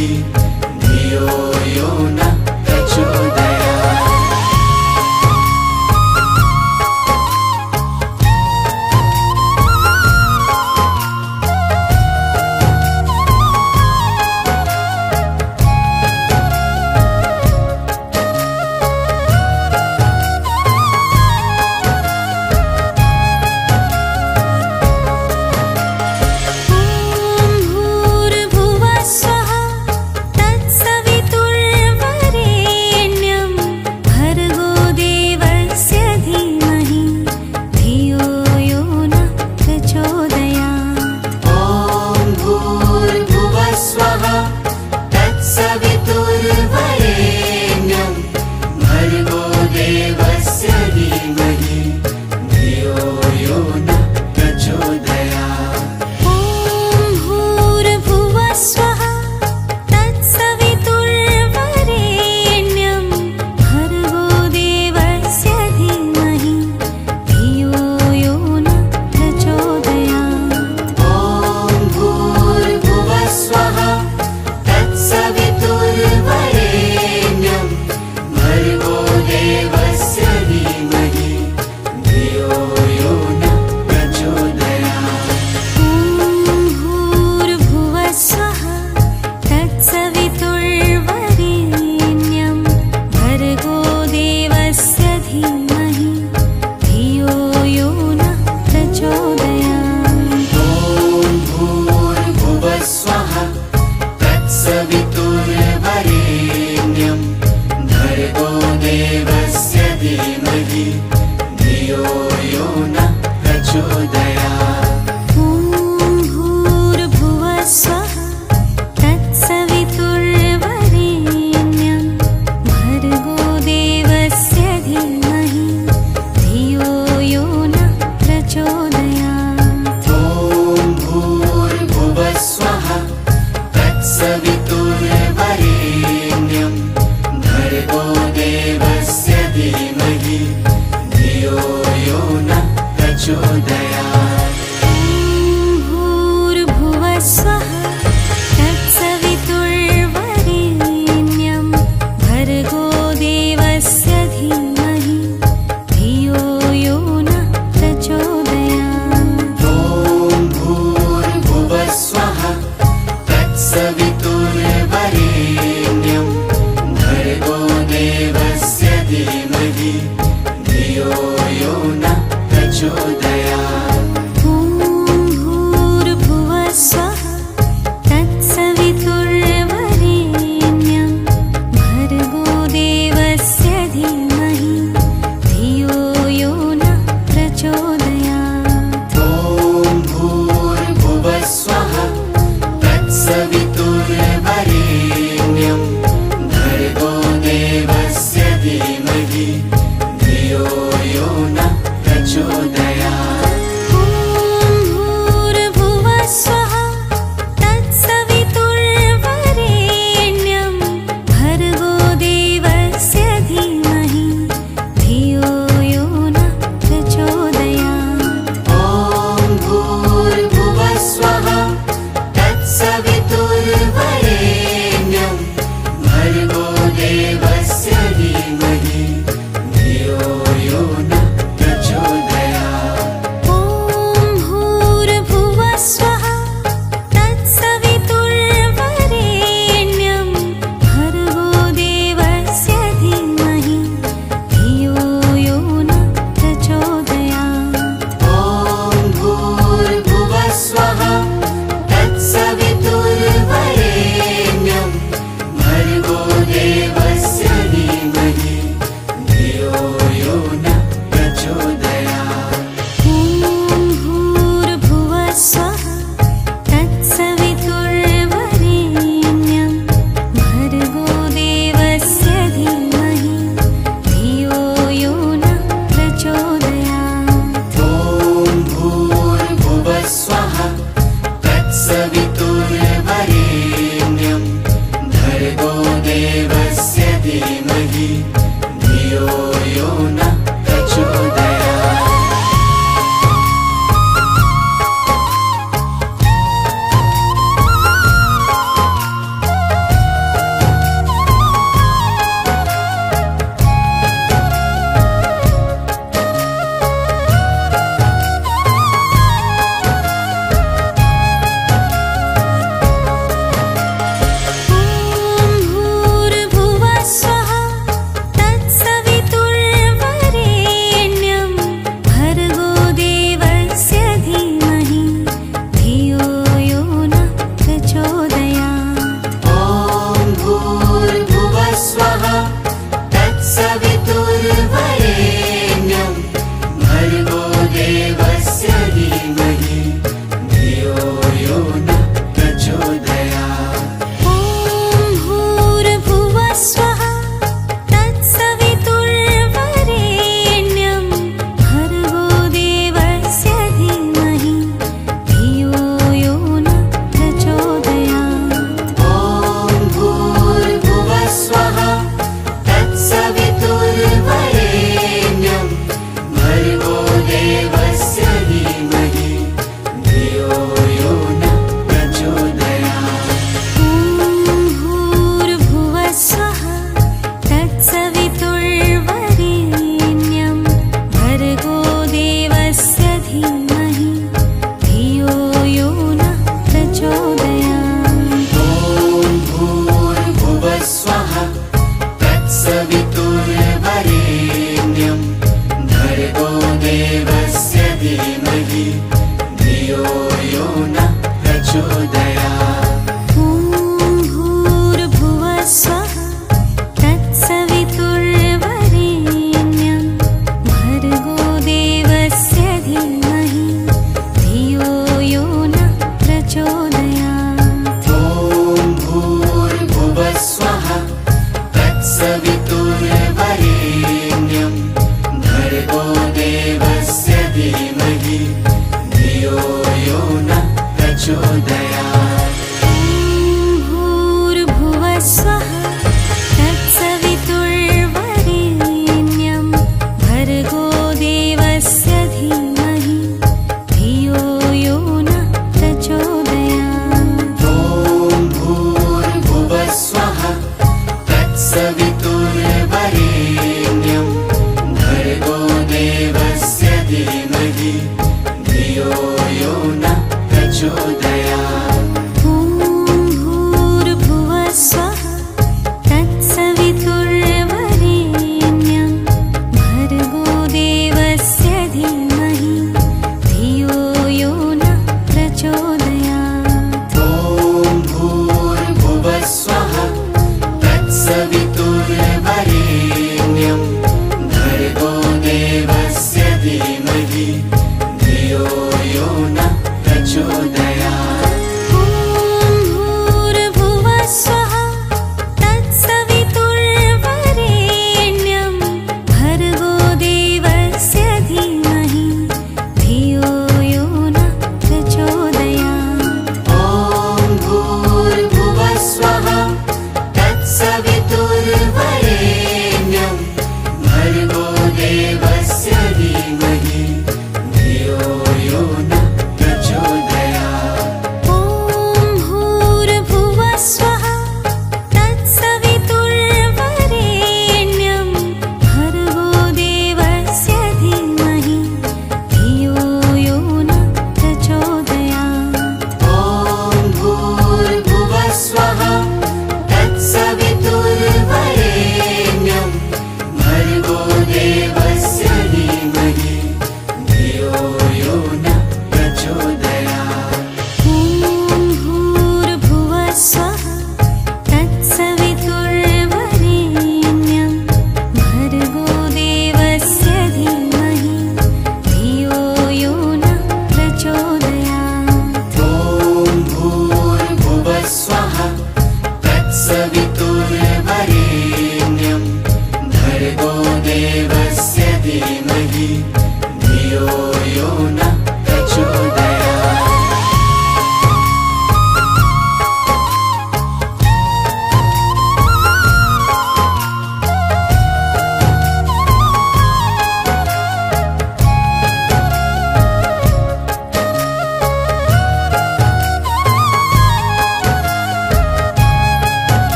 धीमहि धियो यो नः प्रचोदयात्। भूर्भुवस्वः तत्सवितुर्वरेण्यं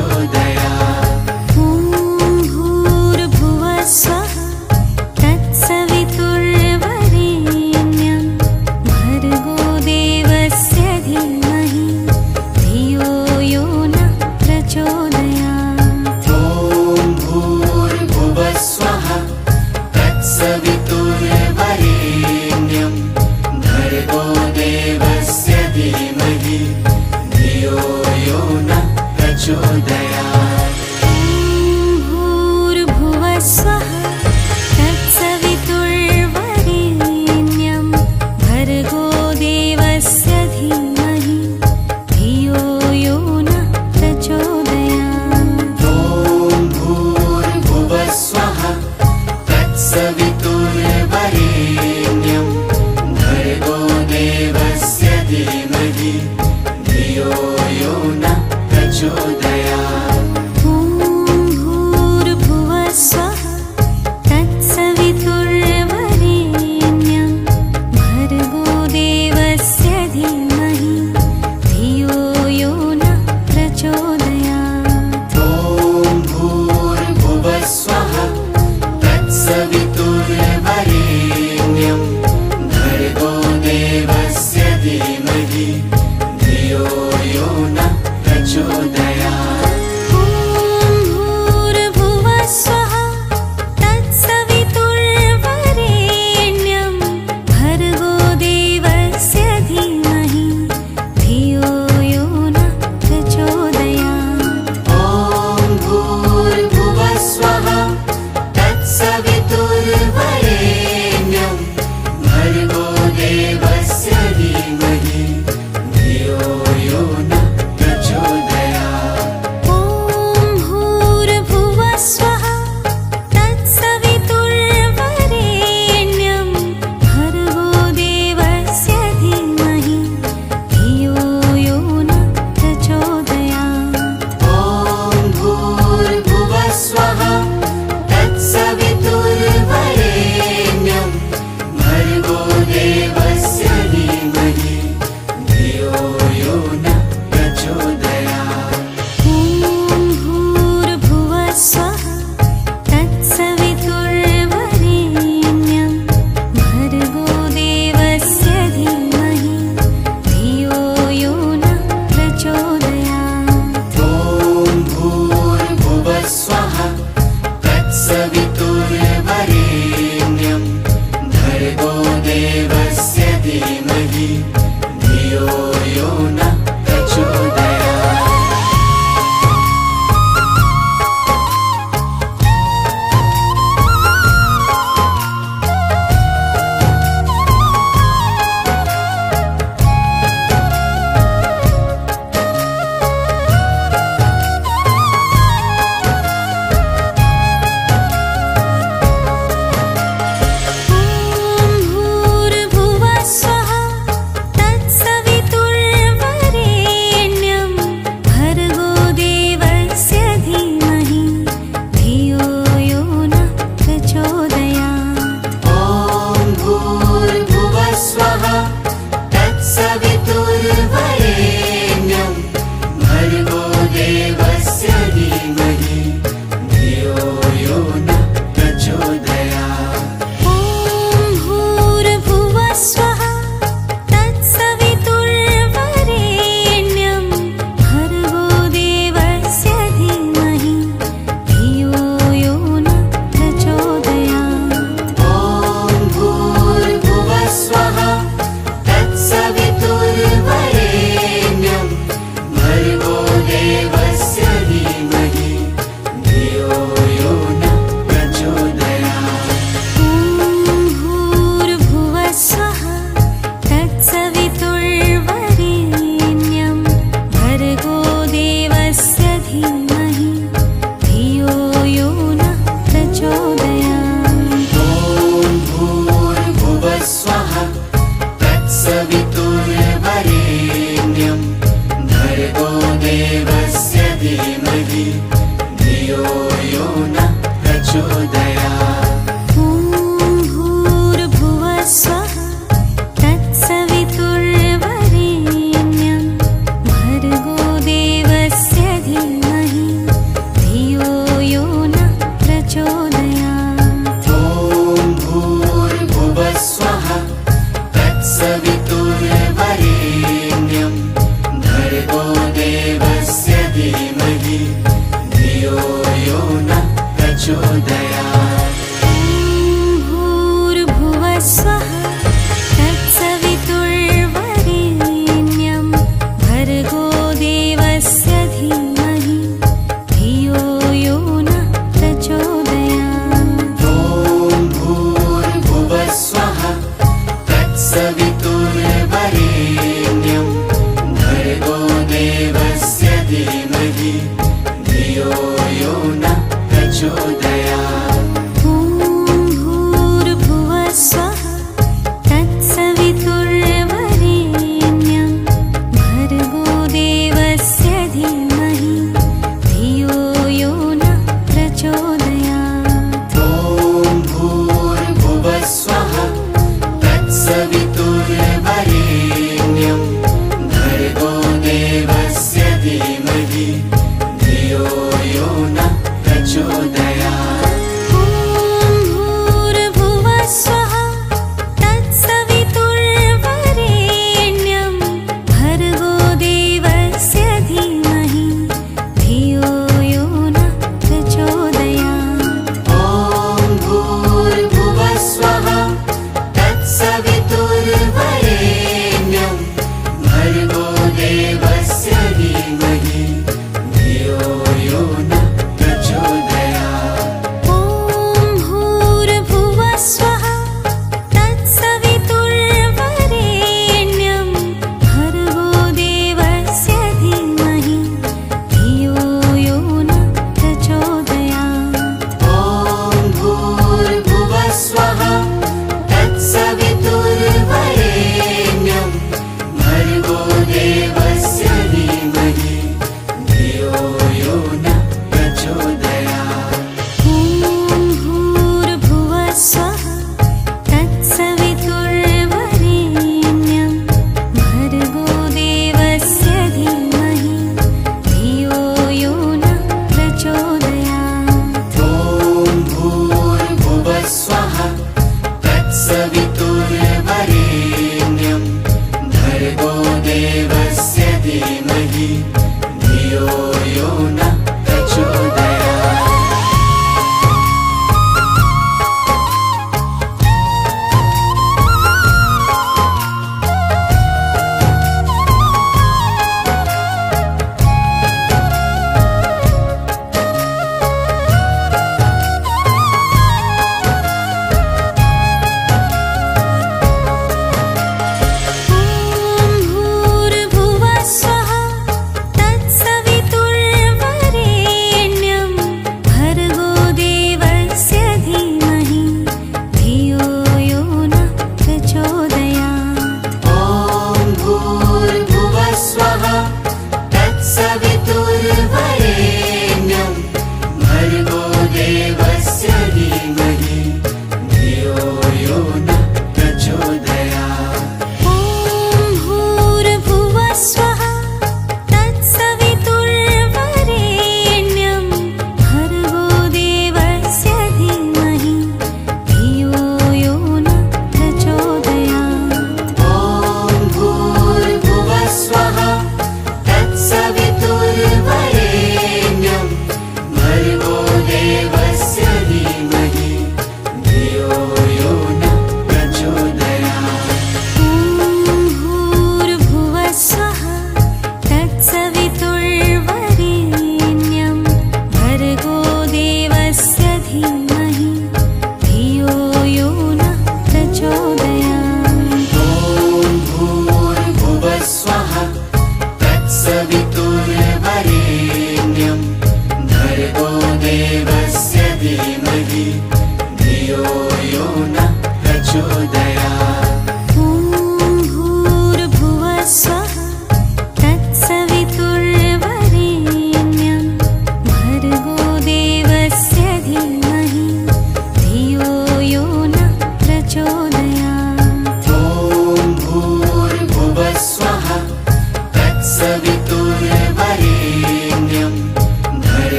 प्रचोदयात्। ॐ भूर्भुवः स्वः तत्सवितुर्वरेण्यं भर्गो देवस्य धीमहि धियो यो नः प्रचोदयात्। ॐ भूर्भुवः स्वः तत्सवितुर्वरेण्यं भर्गो देवस्य धीमहि धियो यो नः प्रचोदयात्। ॐ भूर्भुवः स्वः तत्सवितुर्वरेण्यं भर्गो देवस्य धीमहि धियो यो नः प्रचोदयात्। ॐ भूर्भुवः स्वः तत्सवितुर्वरेण्यं भर्गो देवस्य धीमहि धियो यो नः प्रचोदयात्। ॐ भूर्भुवः स्वः तत्सवितुर्वरेण्यं भर्गो देवस्य धीमहि धियो यो नः प्रचोदयात्। ॐ भूर्भुवः स्वः तत्सवितुर्वरेण्यं भर्गो देवस्य धीमहि धियो यो नः प्रचोदयात्। ॐ भूर्भुवः स्वः तत्सवितुर्वरेण्यं भर्गो देवस्य धीमहि धियो यो नः प्रचोदयात्। ॐ भूर्भुवः स्वः तत्सवितुर्वरेण्यं भर्गो देवस्य धीमहि धियो यो नः प्रचोदयात्। ॐ भूर्भुवः स्वः तत्सवितुर्वरेण्यं भर्गो देवस्य धीमहि धियो यो नः प्रचोदयात्। ॐ भूर्भुवः स्वः तत्सवितुर्वरेण्यं भर्गो देवस्य धीमहि धियो यो नः प्रचोदयात्। ॐ भूर्भुवः स्वः तत्सवितुर्वरेण्यं भर्गो देवस्य धीमहि धियो यो नः प्रचोदयात्। ॐ भूर्भुवः स्वः तत्सवितुर्वरेण्यं भर्गो देवस्य धीमहि धियो यो नः प्रचोदयात्। देवस्य धीमहि प्रचोदयात् भूर्भुवः स्वः तत्सवितुर्वरेण्यं भर्गो देवस्य धीमहि धियो यो नः प्रचोदयात् ॐ भूर्भुवः स्वः तत्सवितुर्वरेण्यं भर्गो देवस्य धीमहि धियो यो नः प्रचोदयात् ॐ भूर्भुवः स्वः तत्सवितुर्वरेण्यं भर्गो देवस्य धीमहि धियो यो नः प्रचोदयात् ॐ भूर्भुवः स्वः तत्सवितुर्वरेण्यं भर्गो देवस्य धीमहि धियो यो नः प्रचोदयात्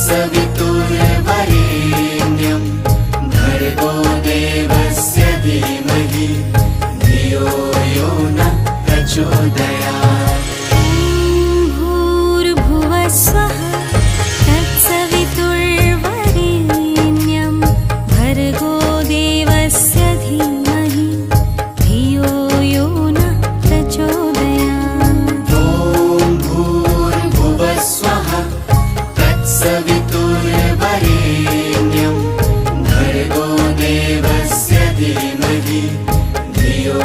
तत्सवितुर्वरेण्यं भर्गो देवस्य धीमहि धियो यो नः प्रचोदयात्। भूर्भुवः स्वः तत्सवितुर्वरेण्यं भर्गो देवस्य धीमहि धियो यो नः प्रचोदयात्। ॐ भूर्भुवः स्वः तत्सवितुर्वरेण्यं भर्गो देवस्य धीमहि धियो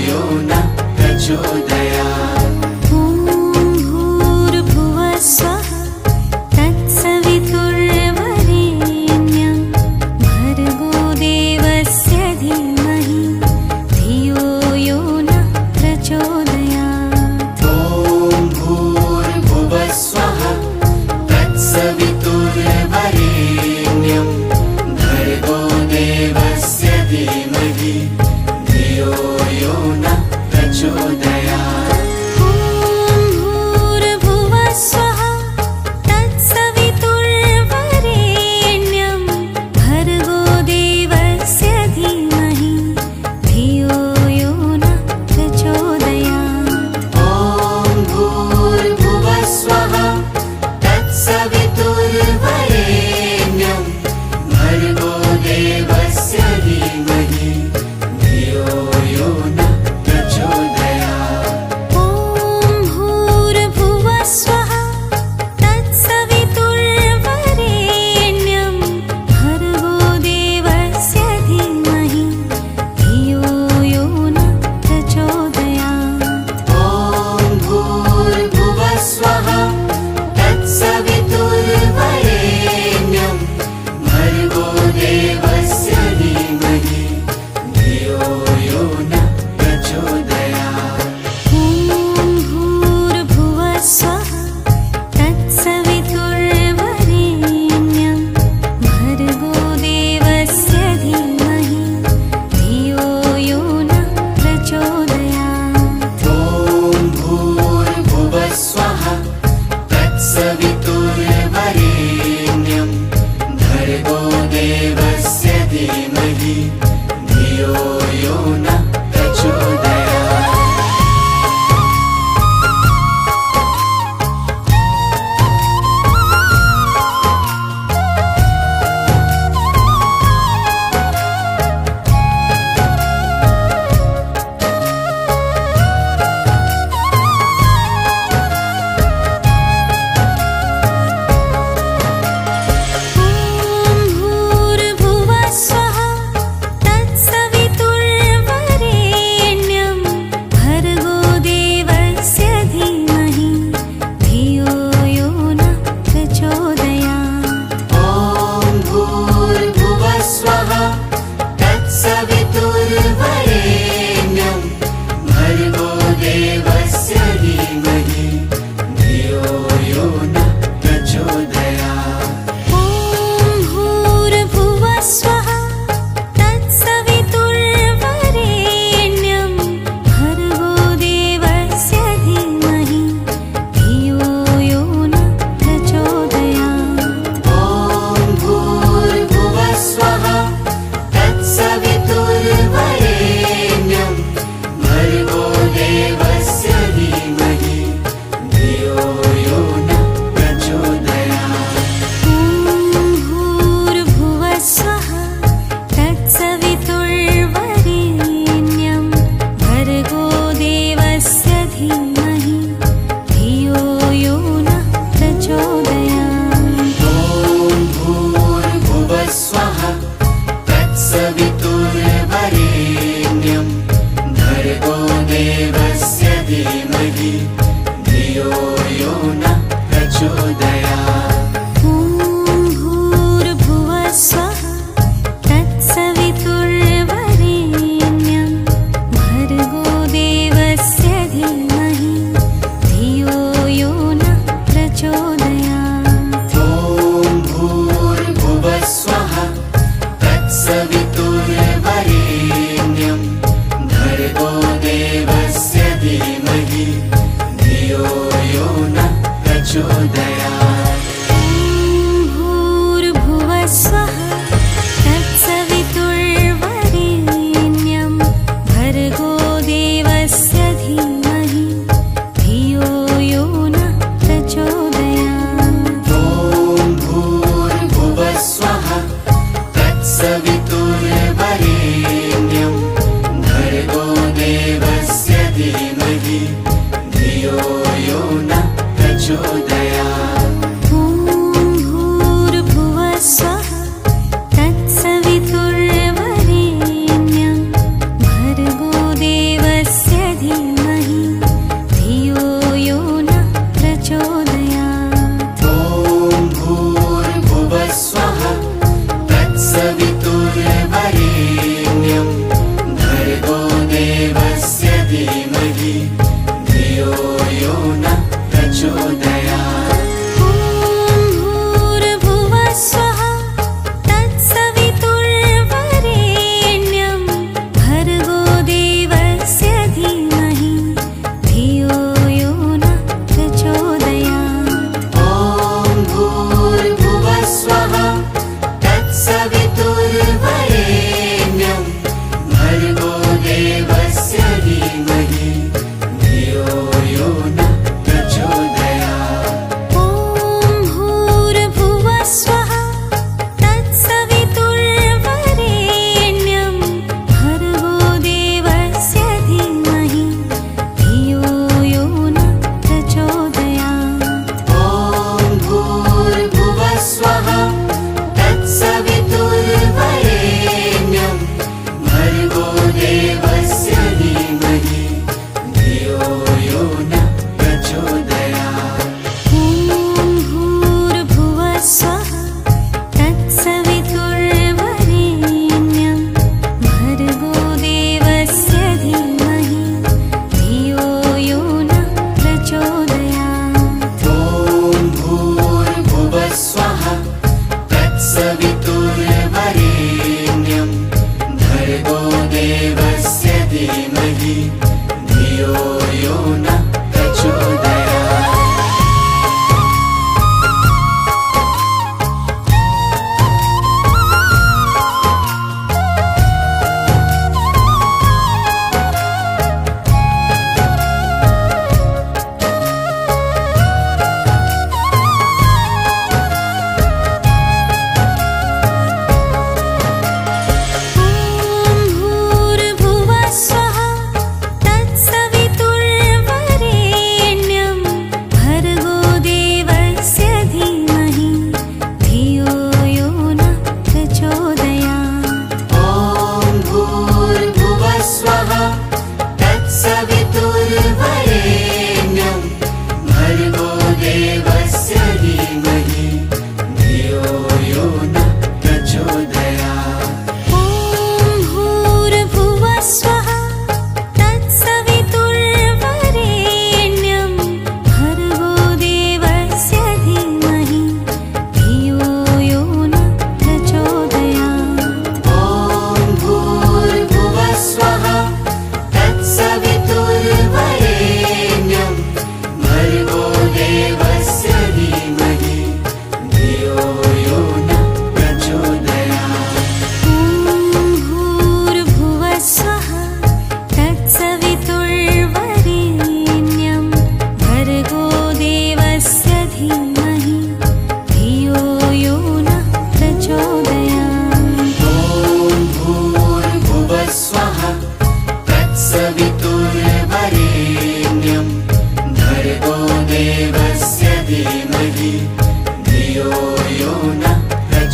यो नः प्रचोदयात्। ॐ भूर्भुवः स्वः तत्सवितुर्वरेण्यं भर्गो देवस्य धीमहि धियो यो नः प्रचोदयात्। ॐ भूर्भुवः स्वः तत्सवितुर्वरेण्यं भर्गो देवस्य धीमहि धियो यो नः प्रचोदयात्। ॐ भूर्भुवः स्वः तत्सवितुर्वरेण्यं भर्गो देवस्य धीमहि धियो यो नः प्रचोदयात्। ॐ भूर्भुवः स्वः तत्सवितुर्वरेण्यं भर्गो देवस्य धीमहि धियो यो नः प्रचोदयात्। ॐ भूर्भुवः स्वः तत्सवितुर्वरेण्यं भर्गो देवस्य धीमहि धियो यो नः प्रचोदयात्। ॐ भूर्भुवः स्वः तत्सवितुर्वरेण्यं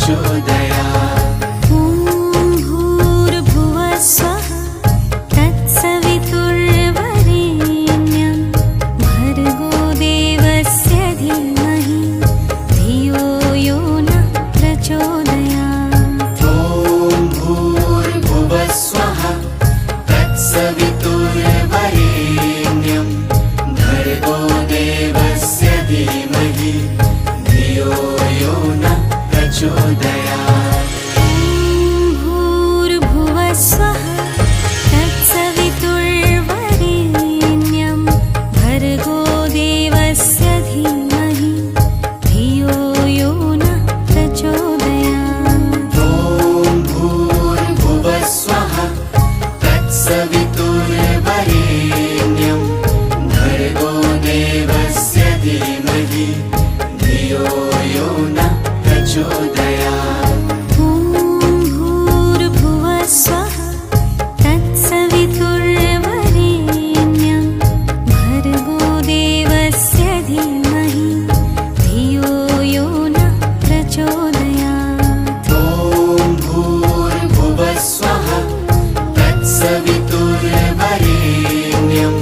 प्रचोदयात् ॐ भूर्भुवः स्वः तत्सवितुर्वरेण्यं भर्गो देवस्य धीमहि धियो यो नः प्रचोदयात् ॐ भूर्भुवः स्वः तत्सवितुर्वरेण्यं भर्गो देवस्य धीमहि धियो यो नः प्रचोदयात् ॐ भूर्भुवः स्वः तत्सवितुर्वरेण्यं भर्गो देवस्य धीमहि धियो यो नः प्रचोदयात् ॐ भूर्भुवः स्वः तत्सवितुर्वरेण्यं भर्गो देवस्य धीमहि धियो यो नः प्रचोदयात् ॐ भूर्भुवः स्वः तत्सवितुर्वरेण्यं भर्गो देवस्य धीमहि धियो यो नः प्रचोदयात् ॐ भूर्भुवः स्वः तत्सवितुर्वरेण्यं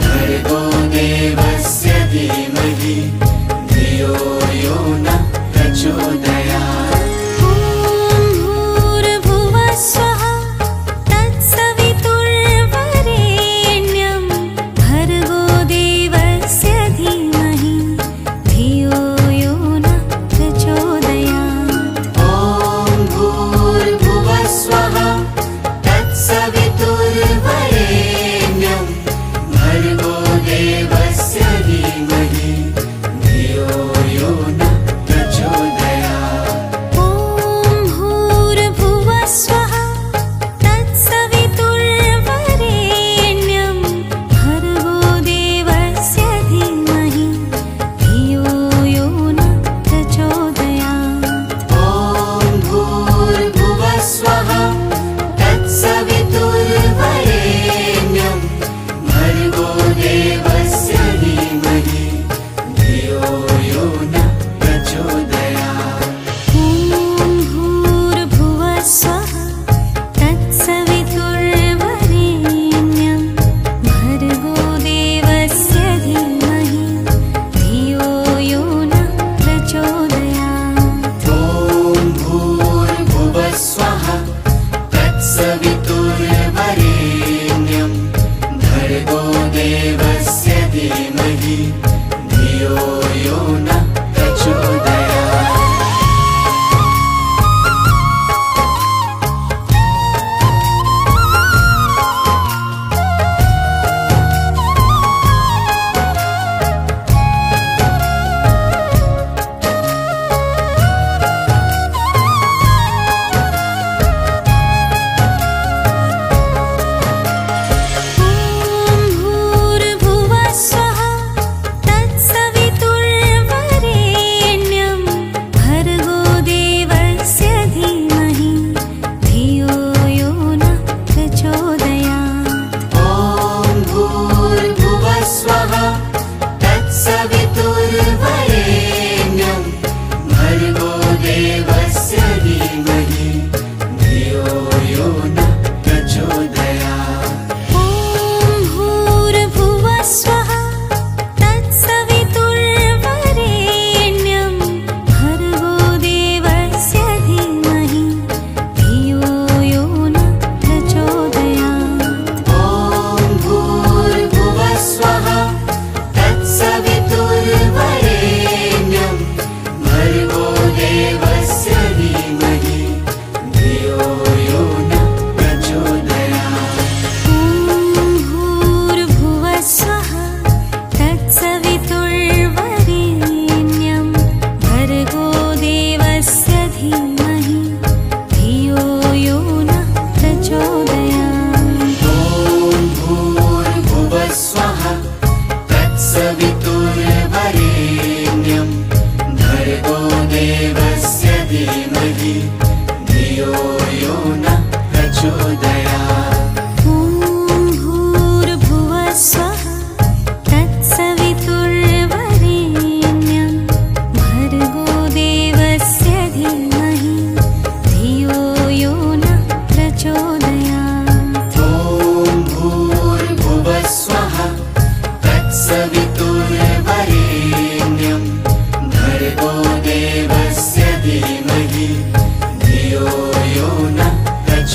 भर्गो देवस्य धीमहि धियो यो नः प्रचोदयात्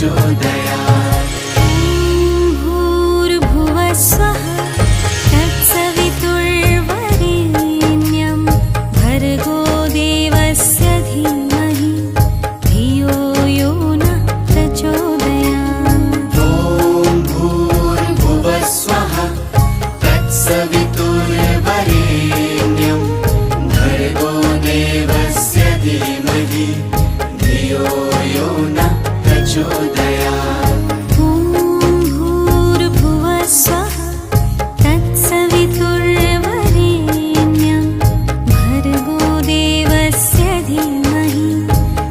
प्रचोदयात् भूर्भुवः स्वः तत्सवितुर्वरेण्यं भर्गो देवस्य धीमहि धियो यो नः प्रचोदयात् ॐ भूर्भुवः स्वः तत्सवितुर्वरेण्यं भर्गो देवस्य धीमहि धियो यो नः प्रचोदयात् ॐ भूर्भुवः स्वः तत्सवितुर्वरेण्यं भर्गो देवस्य धीमहि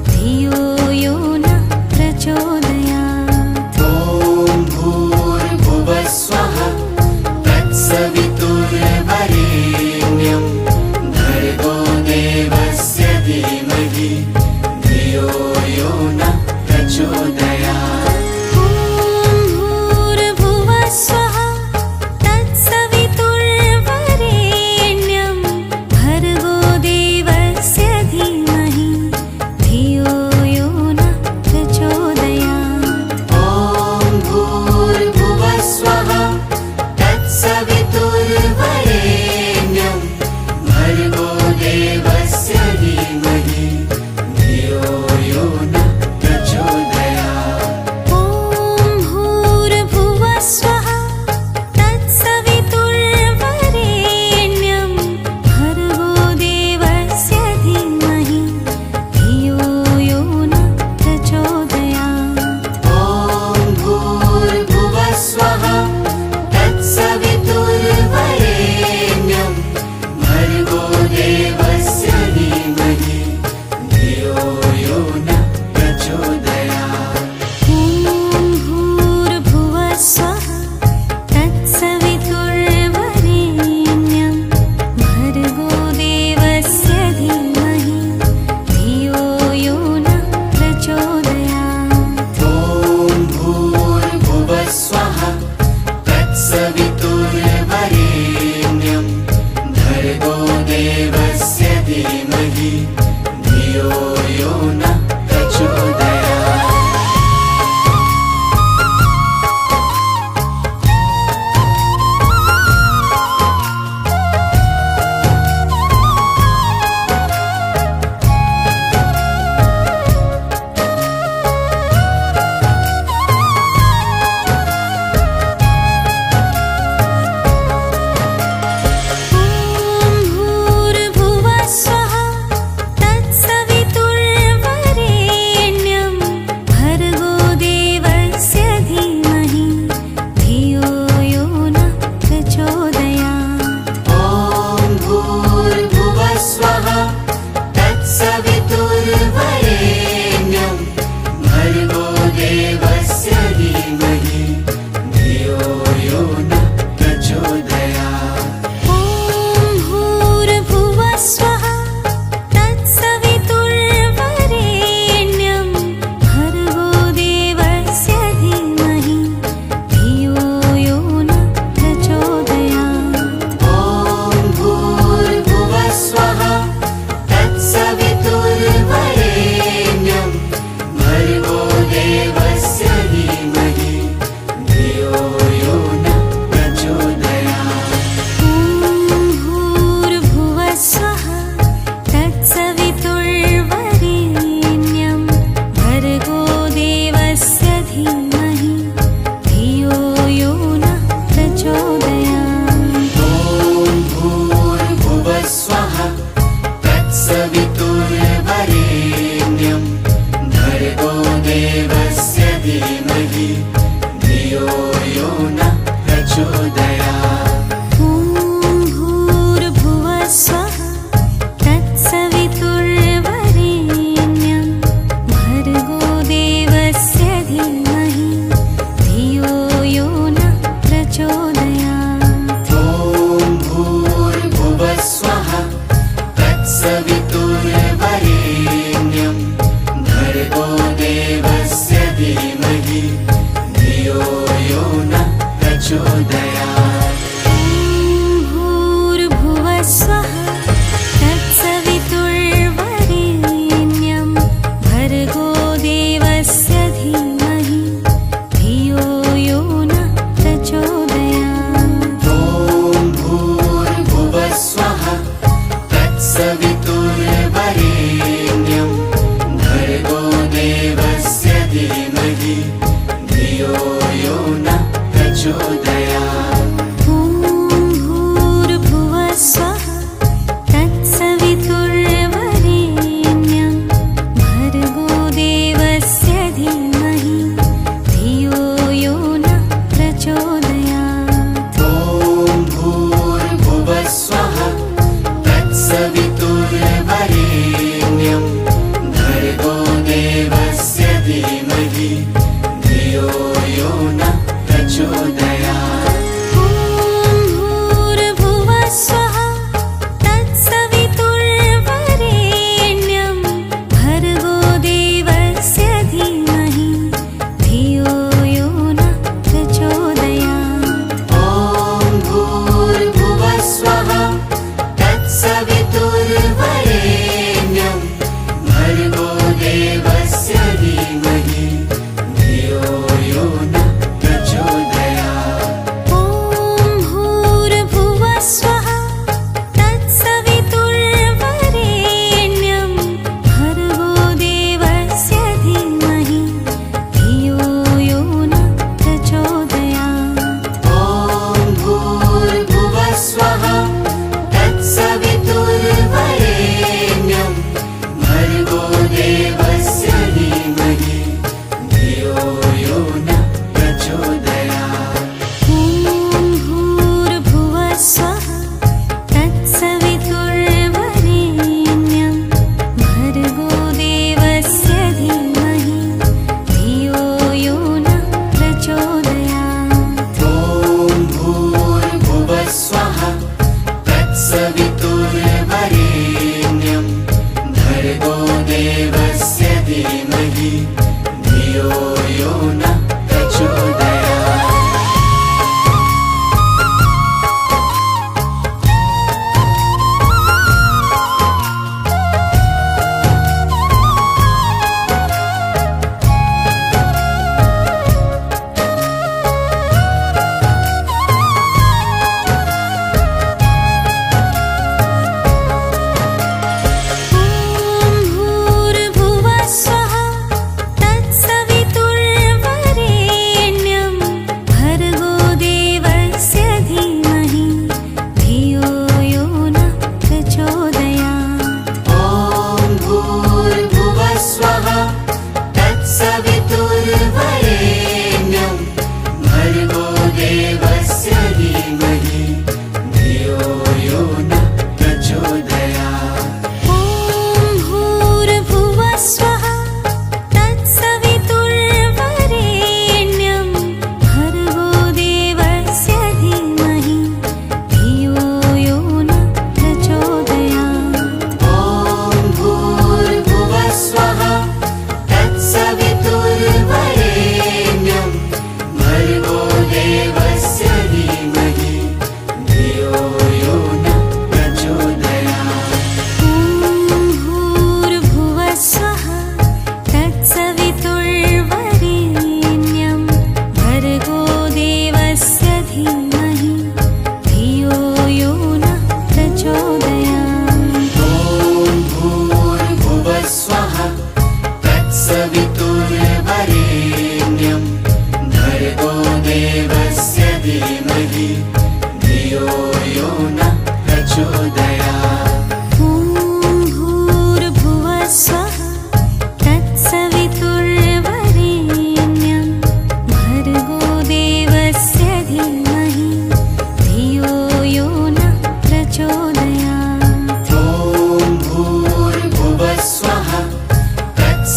धियो यो नः प्रचोदयात् ॐ भूर्भुवः स्वः तत्सवितुर्वरेण्यं भर्गो देवस्य धीमहि धियो यो नः प्रचोदयात्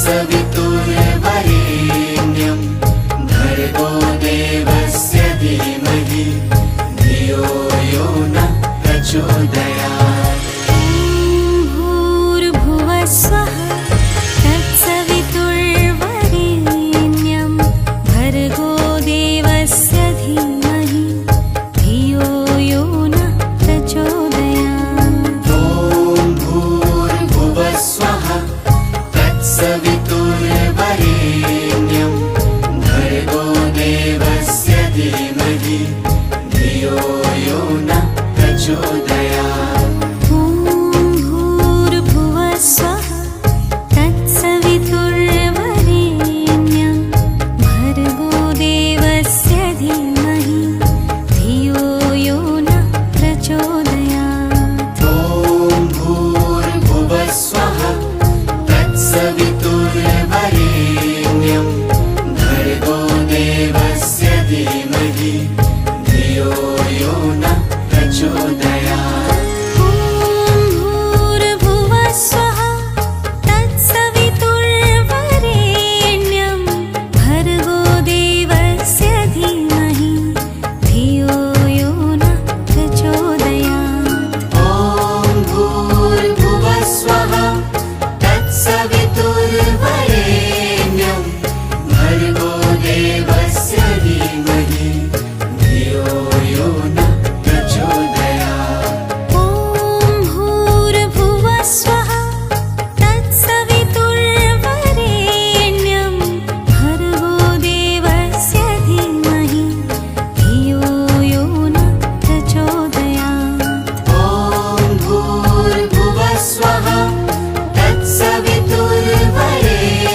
तत्सवितुर्वरेण्यं भर्गो देवस्य धीमहि धियो यो नः प्रचोदयात्। भूर्भुवः स्वः तत्सवितुर्वरेण्यं भर्गो देवस्य धीमहि धियो यो नः प्रचोदयात्। ॐ भूर्भुवः स्वः तत्सवितुर्वरेण्यं भर्गो देवस्य धीमहि धियो यो नः प्रचोदयात्। ॐ भूर्भुवः स्वः तत्सवितुर्वरेण्यं भर्गो देवस्य धीमहि धियो यो नः प्रचोदयात्। ॐ भूर्भुवः स्वः तत्सवितुर्वरेण्यं भर्गो देवस्य धीमहि धियो यो नः प्रचोदयात्। ॐ भूर्भुवः स्वः तत्सवितुर्वरेण्यं भर्गो देवस्य धीमहि धियो यो नः प्रचोदयात्। ॐ भूर्भुवः स्वः तत्सवितुर्वरेण्यं भर्गो देवस्य धीमहि धियो यो नः प्रचोदयात्। ॐ भूर्भुवः स्वः तत्सवितुर्वरेण्यं भर्गो देवस्य धीमहि धियो यो नः प्रचोदयात्। ॐ भूर्भुवः स्वः तत्सवितुर्वरेण्यं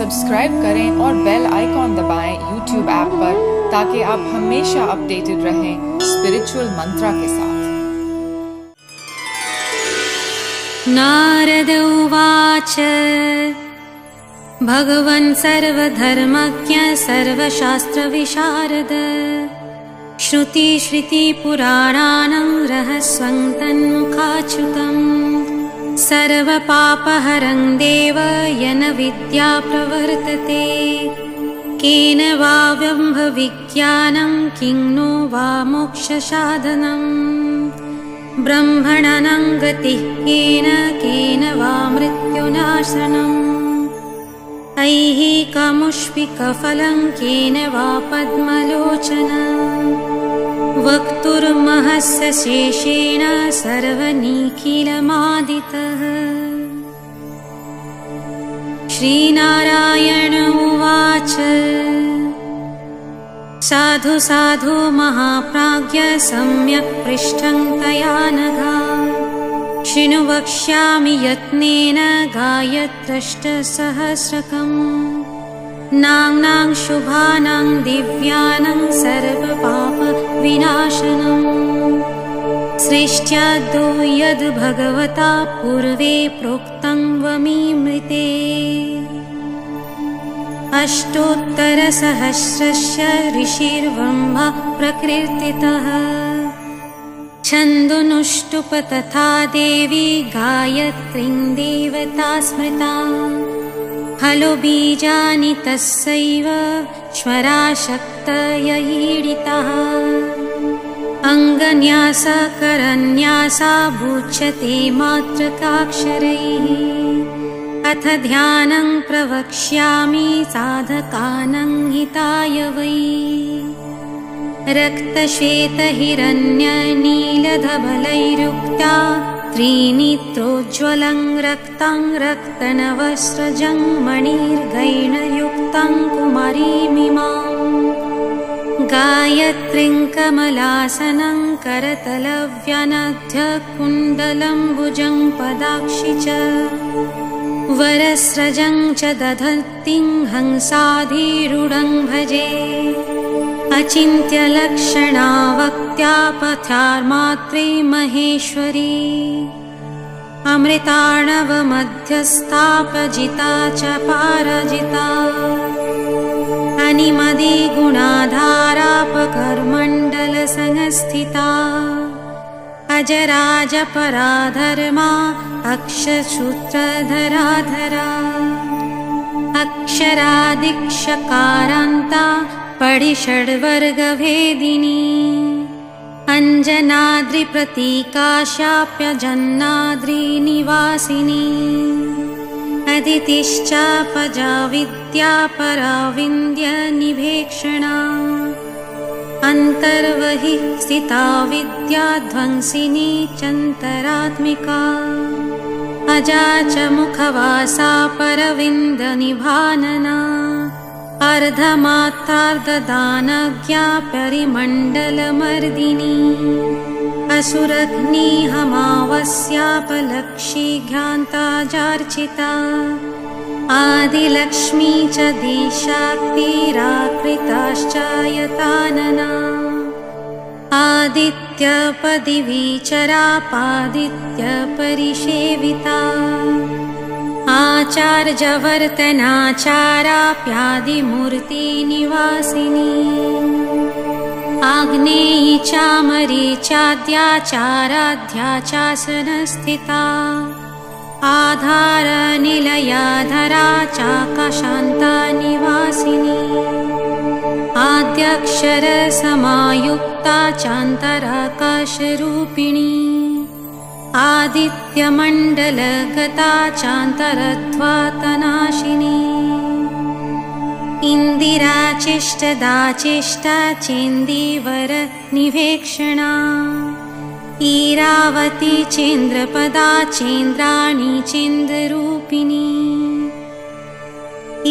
सब्सक्राइब करें और बेल आइकॉन दबाएं YouTube ऐप पर, ताकि आप हमेशा अपडेटेड रहें स्पिरिचुअल मंत्रा के साथ। नारद उवाच भगवन् सर्वधर्मज्ञ सर्वशास्त्रविशारद श्रुतिस्मृतिपुराणानां रहस्यं तन्मुखाच्युतम् सर्वपापहरं देव येन विद्या प्रवर्तते केन वा ब्रह्मविज्ञानं किं नो वा मोक्षसाधनम् ब्रह्मणनं गतिः केन वा मृत्युनाशनम् ऐहिकमुष्मिकफलं केन वा पद्मलोचनम् वक्तुर्महस्य शेषेण सर्वनिखिलमादितः। श्रीनारायण उवाच साधु साधु महाप्राज्ञ सम्यक् पृष्ठं तया नघा शृणु वक्ष्यामि यत्नेन गायत्रष्टसहस्रकम् नां शुभानां दिव्यानां सर्वपापविनाशनम् सृष्ट्याद्यो यद् भगवता पूर्वे प्रोक्तं वमीमृते अष्टोत्तरसहस्रस्य ऋषिर्ब्रह्मा प्रकीर्तितः छन्दोनुष्टुप तथा देवी गायत्रीं देवता स्मृता फलो बीजानि तस्यैव श्वराशक्तय ईडिताः अङ्गन्यासकरन्यासा भूच्यते मात्रकाक्षरैः अथ ध्यानं प्रवक्ष्यामि साधकानां हिताय वै रक्तश्वेतहिरण्यनीलधवलैरुक्ता त्रिनेत्रोज्ज्वलं रक्तं रक्तनवस्रजं मणिर्गैर्युक्तं कुमारीमिमां गायत्रीं कमलासनं करतलव्यनध्यकुण्डलं भुजं पदाक्षि च वरस्रजं च दधतीं हंसाधिरूढं भजे अचिन्त्यलक्षणा वक्त्या पथ्यार्मात्रे महेश्वरी अमृतार्णवमध्यस्थापजिता च पाराजिता अनिमदिगुणाधारापकर्मण्डलसंस्थिता अजराजपराधर्मा अक्षसूत्रधराधरा अक्षरादिक्षकारान्ता पडिषड्वर्गभेदिनी अञ्जनाद्रिप्रतीकाशाप्यजन्नाद्रिनिवासिनी अदितिश्चापजा विद्या पराविन्द्यनिभेक्षणा अन्तर्बहिः स्थिता विद्या ध्वंसिनी चन्तरात्मिका अजा च मुखवासा परविन्दनिभानना अर्धमात्रार्धदानज्ञा परिमण्डलमर्दिनी असुरग्निहमावस्यापलक्षिघ्रान्ता जार्चिता आदिलक्ष्मी च दिशाक्तिराकृताश्चायतानना आदित्यपदिविचरापादित्यपरिसेविता आचार्यवर्तनाचाराप्यादिमूर्तिनिवासिनी आग्नेयी चामरीचाद्याचाराध्या चासनस्थिता आधारनिलयाधरा चाकाशान्ता निवासिनी आद्यक्षरसमायुक्ता चान्तराकाशरूपिणी आदित्यमण्डलगता चान्तरध्वातनाशिनी इन्दिराचेष्टदा चेष्टा चेन्दीवर निवेक्षणा ईरावती चेन्द्रपदा चेन्द्राणी चेन्द्ररूपिणी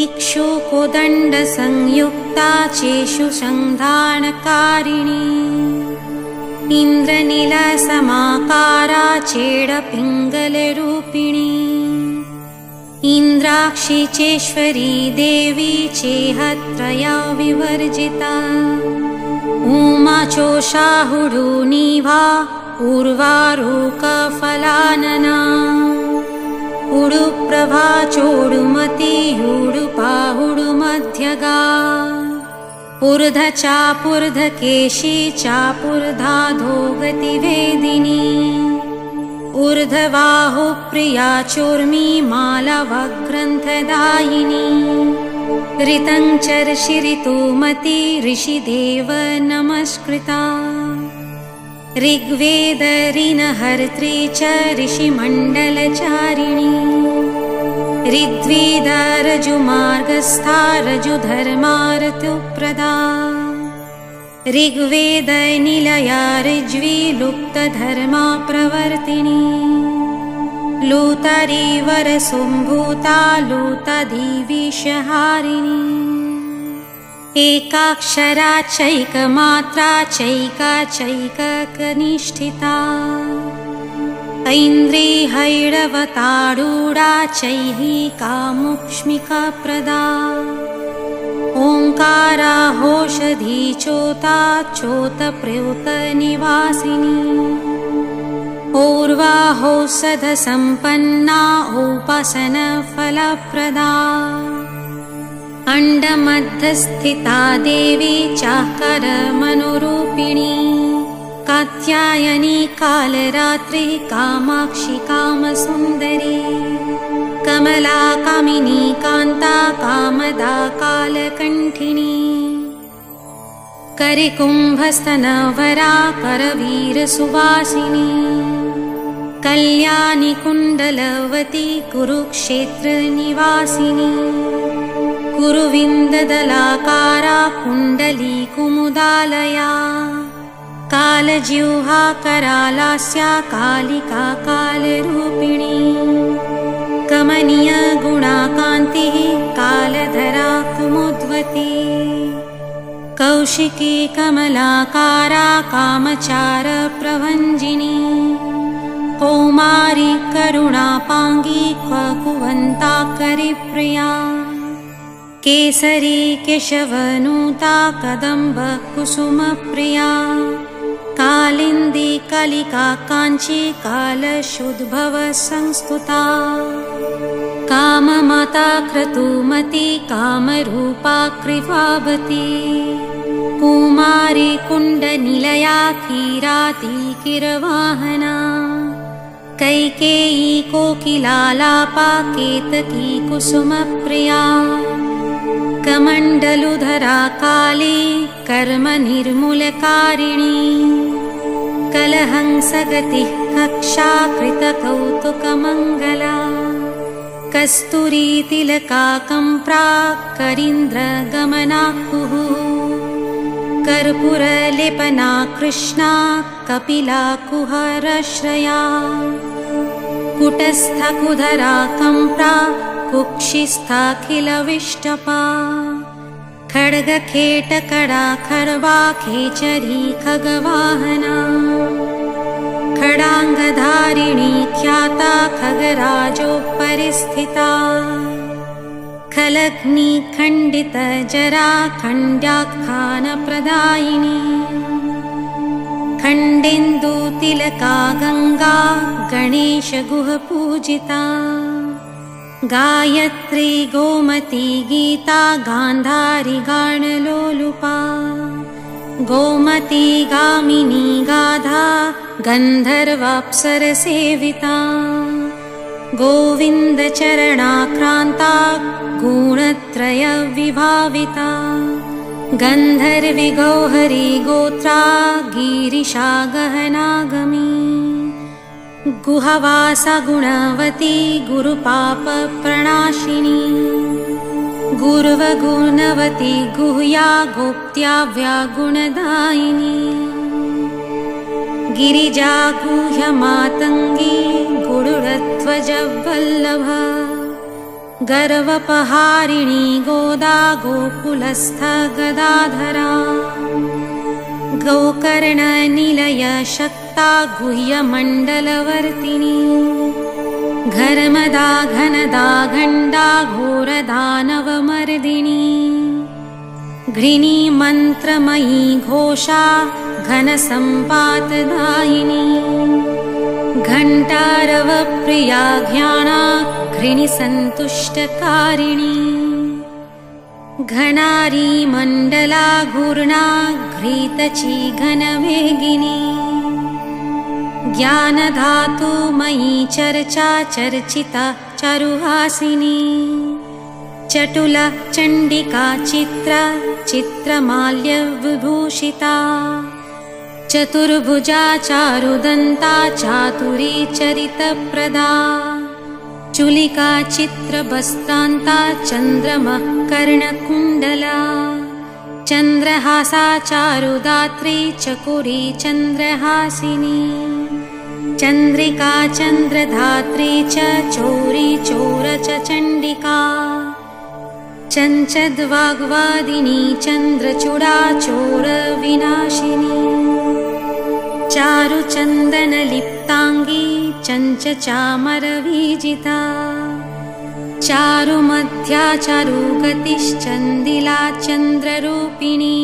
इक्षुकोदण्डसंयुक्ता चेषु संधानकारिणी इन्द्रनीलसमाकारा चेडपिङ्गलरूपिणी इन्द्राक्षी चेश्वरी देवी चेहत्रया विवर्जिता उमा चोषाहुडुनीभा उर्वारुकफलानना उडुप्रभा चोडुमती उडुपाहुडुमध्यगा ऊर्ध चापूर्धकेशी चापूर्धाधोगतिवेदिनी ऊर्ध्वबाहुप्रिया चूर्मी मालवग्रन्थदायिनी ऋतञ्चर्षि ऋतुमती ऋषिदेव नमस्कृता ऋग्वेदरिनहर्त्री च ऋषिमण्डलचारिणी ऋग्वेदा रजुमार्गस्था रजुधर्मार्तुप्रदा ऋग्वेदनिलया ऋज्वी लुप्तधर्मा प्रवर्तिनी लूतरीवरसुम्भूता लूतधीविषहारिणी एकाक्षरा चैकमात्रा चैका चैककनिष्ठिता ऐन्द्रिहैरवतारूढा चैहिका मुक्ष्मिकाप्रदा ओङ्काराहोषधी चोता चोतप्रयुतनिवासिनी और्वाहोषधसम्पन्ना उपासनफलप्रदा अण्डमध्यस्थिता देवी चाकरमनुरूपिणी कात्यायनी कालरात्रि कामाक्षि कामसुन्दरी कमला कामिनी कान्ता कामदा कालकण्ठिनी करिकुम्भस्तनवरा करवीरसुवासिनी कल्याणि कुण्डलवती कुरुक्षेत्रनिवासिनी कुरुविन्ददलाकारा कुण्डली कुमुदालया कालजिह्वा करालास्या कालिका कालरूपिणी कमनीय गुणाकान्तिः कालधरा कुमुद्वती कौशिकी कमलाकारा कामचार प्रभञ्जिनी कौमारी करुणापाङ्गी क्वकुवन्ता करिप्रिया केसरी केशवनूता कदम्ब कुसुमप्रिया कालिन्दी कलिका काञ्ची कालशुद्भव संस्तुता काममाता क्रतुमती कामरूपा कृपावती कुमारी कुण्डनिलया कीराती किरवाहना कैकेयी कोकिलालापा केतकी कुसुमप्रिया कमण्डलुधरा काली कर्मनिर्मूलकारिणी कलहंसगतिः कक्षा कृतकौतुकमङ्गला कस्तूरीतिलका कम्प्रा करीन्द्रगमनाकुः कर्पूरलेपना कृष्णा कपिला कुहरश्रया कुटस्थकुधरा कम्प्रा कुक्षिस्थाखिलविष्टपा खड्गखेटकडा खर्वा खेचरी खगवाहना खडाङ्गधारिणी ख्याता खगराजोपरिस्थिता खलग्नि खण्डितजरा खण्ड्याख्यानप्रदायिनी खण्डेन्दुतिलका गङ्गा गणेशगुहपूजिता गायत्री गोमती गीता गान्धारी गाणलोलुपा गोमती गामिनी गाधा गन्धर्वाप्सरसेविता गोविन्दचरणाक्रान्ता गुणत्रयविभाविता गन्धर्वी गौहरी गोत्रा गिरिशा गहनागमी गुहवासा गुणवती गुरुपापप्रणाशिनी गुर्वगुणवती गुह्या गोप्त्याव्या गुणदायिनी गिरिजा गुह्यमातङ्गी गुरुरध्वजवल्लभा गर्वपहारिणी गोदा गोकुलस्थ गदाधरा गोकर्णनिलय शक्ता गुह्यमण्डलवर्तिनी घर्मदा घनदा घण्टा घोरदानवमर्दिनी घृणी मन्त्रमयी घोषा घनसम्पातदायिनी घण्टारवप्रिया ज्ञाना घृणी सन्तुष्टकारिणी घनारी मण्डला घूर्णा घ्रीतची घनवेगिनी ज्ञानधातुमयी चर्चा चर्चिता चारुहासिनी चटुला चण्डिका चित्रा चित्रमाल्यविभूषिता चतुर्भुजा चारुदन्ता चातुरी चरितप्रदा चुलिका चित्रवस्त्रान्ता चन्द्रमः कर्णकुण्डला चन्द्रहासा चारुदात्री चकोरी चन्द्रहासिनी चन्द्रिका चन्द्रधात्री च चोरी चोर च चण्डिका चञ्चद्वाग्वादिनी चन्द्रचूडा चोरविनाशिनी चारुचन्दनलिप्ताङ्गी चञ्चचामरविजिता चारुमध्या चारुगतिश्चन्दिला चन्द्ररूपिणी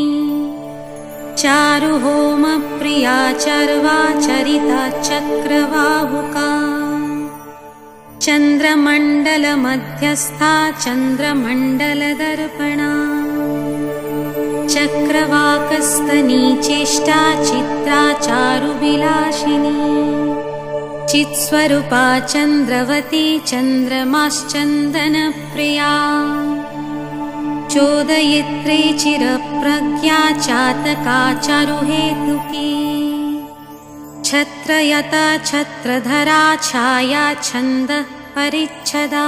चारुहोमप्रिया चर्वा चरिता चक्रवाहुका चन्द्रमण्डलमध्यस्था चन्द्रमण्डलदर्पणा चक्रवाकस्तनी चेष्टा चित्रा चारुविलासिनी चित्स्वरूपा चन्द्रवती चन्द्रमाश्चन्दनप्रिया चोदयित्री चिरप्रज्ञा चातका चारुहेतुकी छत्रयता छत्रधरा छाया छन्दः परिच्छदा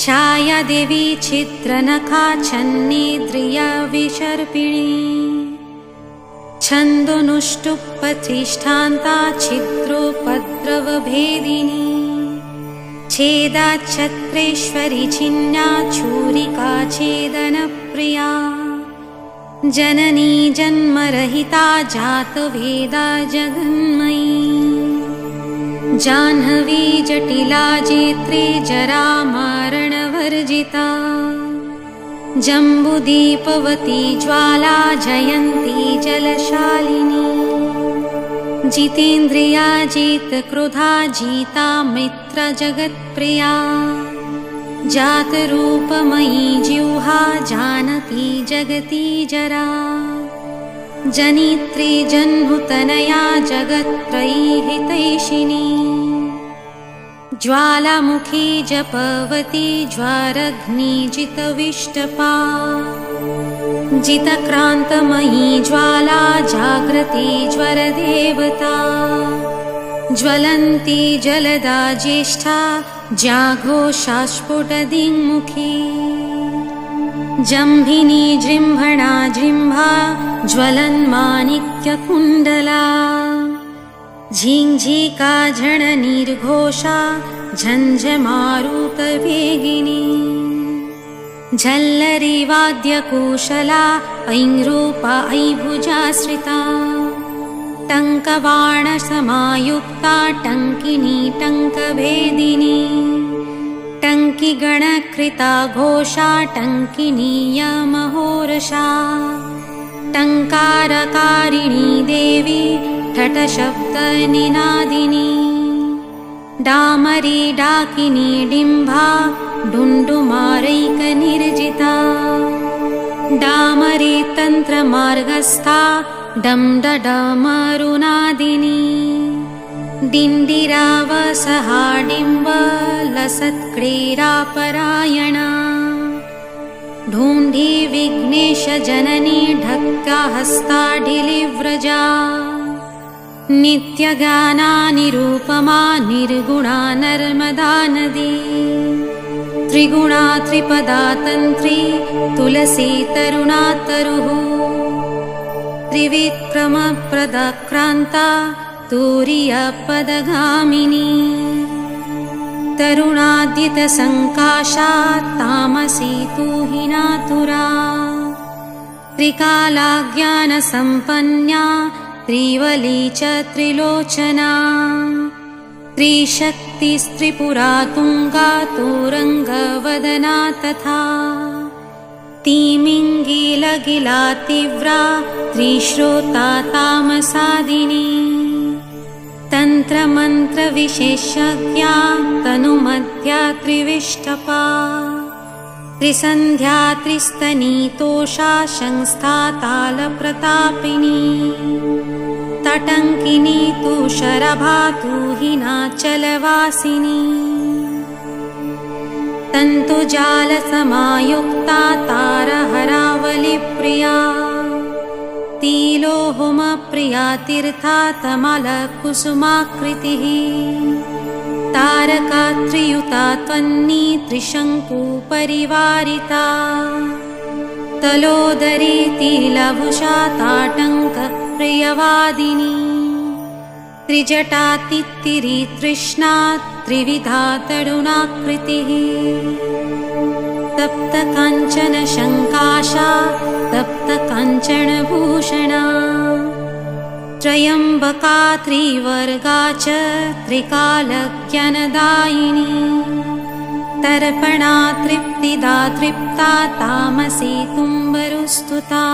छाया देवी छिद्रनखा छन्नेन्द्रिया विसर्पिणी छन्दोनुष्टुप्प्रतिष्ठान्ता छिद्रोपद्रवभेदिनी छेदा छत्रेश्वरी छिन्ना छूरिका छेदनप्रिया जननी जन्मरहिता जातवेदा जगन्मयी जाह्नवी जटिला जेत्री जरामरणवर्जिता जम्बुदीपवती ज्वाला जयन्ती जलशालिनी जितेन्द्रिया जितक्रोधा जिता मित्रजगत्प्रिया जातरूपमयी जिह्वा जानती जगति जरा जनित्री जह्नुतनया जगत्त्रयी हितैषिणी ज्वालामुखी जपवती ज्वारग्नि जितविष्टपा जितक्रान्तमयी ज्वाला जागृति ज्वरदेवता ज्वलन्ती जलदा ज्येष्ठा जाघोषास्फुटदिङ्मुखी जम्भिनी जृम्भणा जृम्भा ज्वलन्माणिक्यकुण्डला झिञ्झिका झणनिर्घोषा झञ्झमारुतवेगिनी झल्लरी वाद्यकुशला ऐङ्रूपा ऐभुजाश्रिता टङ्कबाणसमायुक्ता टङ्किनी टङ्कभेदिनी टङ्किगणकृता घोषा टङ्किनीयमहोरषा टङ्कारकारिणी देवी ठठशब्दनिनादिनी डामरी डाकिनी डिम्भा डुण्डुमारैकनिर्जिता डामरी तन्त्रमार्गस्था डमडमरुनादिनी डिण्डिरावसहा डिम्बलसत्क्रीडापरायणा ढूण्ढी विघ्नेशजननी ढक्काहस्ताढिलिव्रजा नित्यगाना निरूपमा निर्गुणा नर्मदा नदी त्रिगुणा त्रिपदा तन्त्री तुलसी तरुणा तरुः त्रिविक्रमप्रदाक्रान्ता तुरीयपदगामिनी तरुणाद्यतसङ्काशा तामसी तूहिनातुरा त्रिकालाज्ञानसम्पन्ना त्रिवली च त्रिलोचना त्रिशक्ति शक्तिस्त्रिपुरा तुङ्गा तोरङ्गवदना तथा तिमिङ्गिलगिला तीव्रा त्रिश्रोता तामसादिनी तन्त्रमन्त्रविशेषज्ञा तनुमध्या त्रिविष्टपा त्रिसन्ध्या त्रिस्तनीतोषा शंस्था तालप्रतापिनी तटङ्किनी तुषरभा हिमाचलवासिनी तन्तुजालसमायुक्ता तारहरावलिप्रिया तिलोहुमप्रिया तीर्था तमालकुसुमाकृतिः तारका त्रियुता त्वन्नी त्रिशङ्कुपरिवारिता तलोदरी तिलभुषा ताटङ्कप्रियवादिनी त्रिजटातित्तिरी तृष्णा त्रिविधा तरुणाकृतिः तप्तकाञ्चन शङ्काशा तप्तकाञ्चनभूषणा त्रयम्बका त्रिवर्गा च त्रिकालज्ञानदायिनी तर्पणा तृप्तिदा तृप्ता तामसी तुम्बरुस्तुता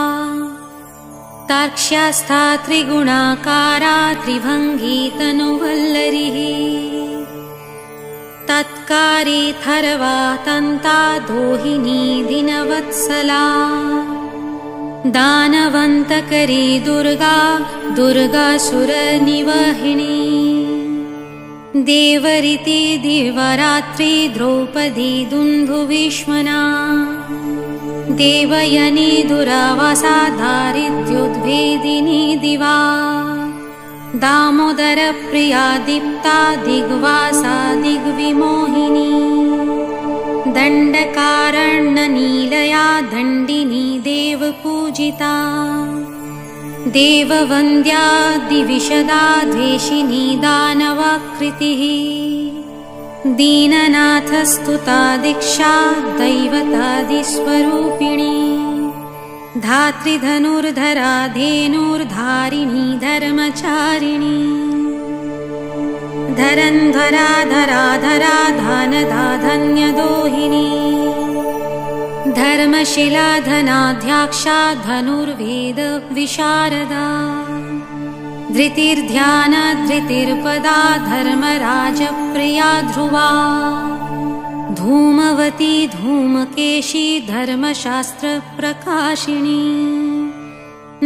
तार्क्ष्यास्था त्रिगुणाकारा त्रिभङ्गी तनुवल्लरिः तत्कारी थर्वा तन्ता दोहिनी दिनवत्सला दानवन्तकरी दुर्गा दुर्गासुरनिवहिनी देवरिति दिवरात्रि द्रौपदी दुन्दुभीष्मना देवयनी दुरावासा दारिद्र्योद्भेदिनी दिवा दामोदरप्रिया दीप्ता दिग्वासा दिग्विमोहिनी दण्डकारण्यनीलया दण्डिनी देवपूजिता देववन्द्या दिविशदा द्वेषिणी दानवाकृतिः दीननाथस्तुता दीक्षा दैवतादिस्वरूपिणी धात्रिधनुर्धरा धेनुर्धारिणी धर्मचारिणी धरन्ध्वरा धरा धरा धानदा धन्यदोहिनी धर्मशिला धनाध्याक्षा धनुर्वेद विशारदा धृतिर्ध्यान धृतिर्पदा धर्मराजप्रिया ध्रुवा धूमवती धूमकेशी धर्मशास्त्रप्रकाशिनी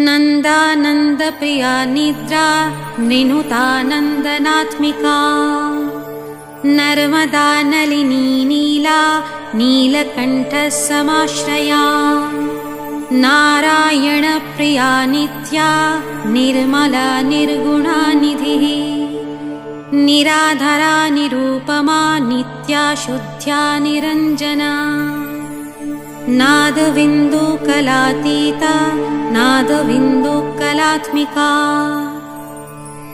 नन्दानन्दप्रिया निद्रा नृनुतानन्दनात्मिका नर्मदा नलिनी नीला नीलकण्ठसमाश्रया नारायणप्रिया नित्या निर्मला निर्गुणानिधिः निराधरा निरूपमा नित्या शुद्ध्या निरञ्जना नादबिन्दुकलातीता नादबिन्दुकलात्मिका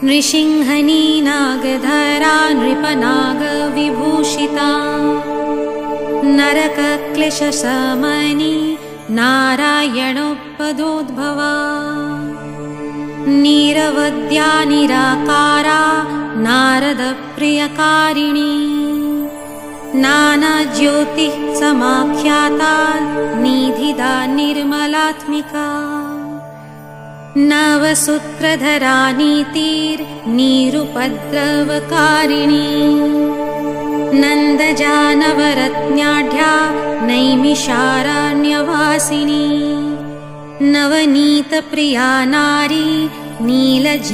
नृसिंहनी नागधरा नृपनागविभूषिता नरकक्लेशशमनी नारायणोपदोद्भवा निरवद्या निराकारा नारदप्रियकारिणी नानाज्योतिः समाख्याता निधिदा निर्मलात्मिका नवसूत्रधरा नीतिर्निरुपद्रवकारिणी नन्दजानवरत्न्याढ्या नैमिषारण्यवासिनी नवनीतप्रिया नारी नीलजीमूतनिष्वना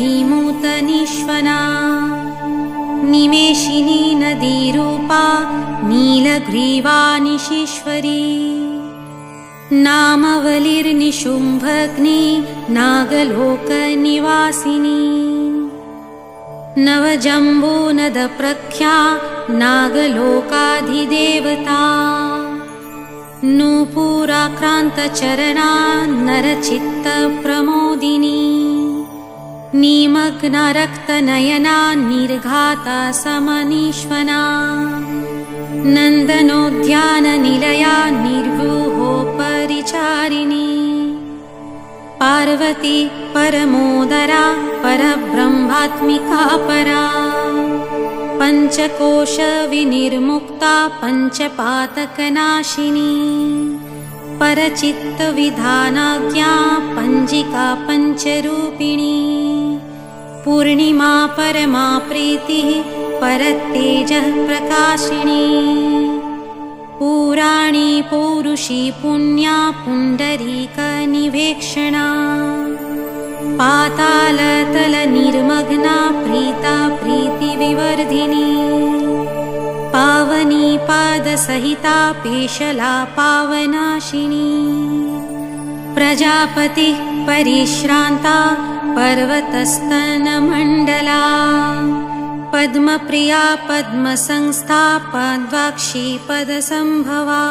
निमेषिनी नदीरूपा नीलग्रीवा निशीश्वरी नामवलिर्निशुम्भग्नि नागलोकनिवासिनी नवजम्बूनदप्रख्या नागलोकाधिदेवता नूपुराक्रान्तचरणा नरचित्तप्रमोदिनी निमग्नरक्तनयना निर्घाता समनीश्वना नन्दनोद्याननिलया निर्व्यूहोपरिचारिणी पार्वती परमोदरा परब्रह्मात्मिका परा पञ्चकोशविनिर्मुक्ता पञ्चपातकनाशिनी परचित्तविधानाज्ञा पञ्जिका पञ्चरूपिणी पूर्णिमा परमा प्रीतिः परतेजः प्रकाशिनी पुराणी पौरुषी पुण्या पुण्डरीकनिवेक्षणा पातालतलनिर्मग्ना प्रीता प्रीतिविवर्धिनी पावनी पादसहिता पेशला पावनाशिनी प्रजापतिः परिश्रान्ता पर्वतस्तनमण्डला पद्मप्रिया पद्मसंस्था पद्माक्षी पदसंभवा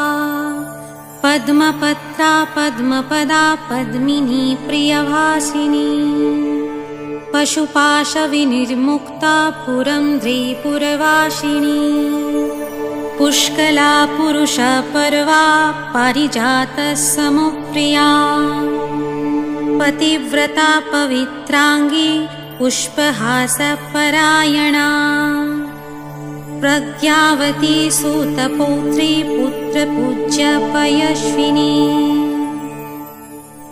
पद्मपत्रा पद्मपदा पद्मिनी प्रियभासिनी पशुपाशविनिर्मुक्ता पुरंध्रीपुरवासिनी पुष्कला पुरुषपर्वा पारिजातसमुप्रिया पतिव्रता पवित्रांगी पुष्पहासपरायणा प्रज्ञावती सूतपौत्री पुत्रपूज्यपयस्विनी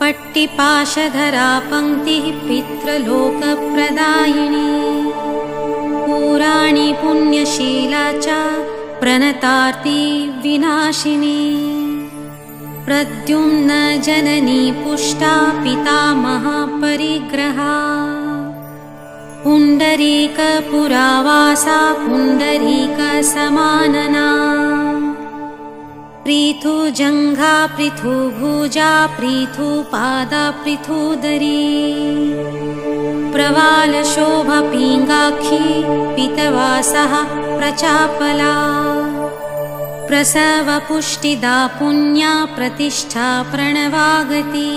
पट्टिपाशधरा पंक्तिः पितृलोकप्रदायिनी पुराणी पुण्यशीला च प्रणतार्ति विनाशिनी प्रद्युम्न जननी पुष्टा पितामहा परिग्रहा पुण्डरीकपुरावासा पुण्डरीकसमानना पृथुजङ्घा पृथुभुजा पृथुपादा पृथुदरी प्रवालशोभा पिङ्गाक्षी पितवासः प्रचापला प्रसवपुष्टिदा पुण्या प्रतिष्ठा प्रणवागती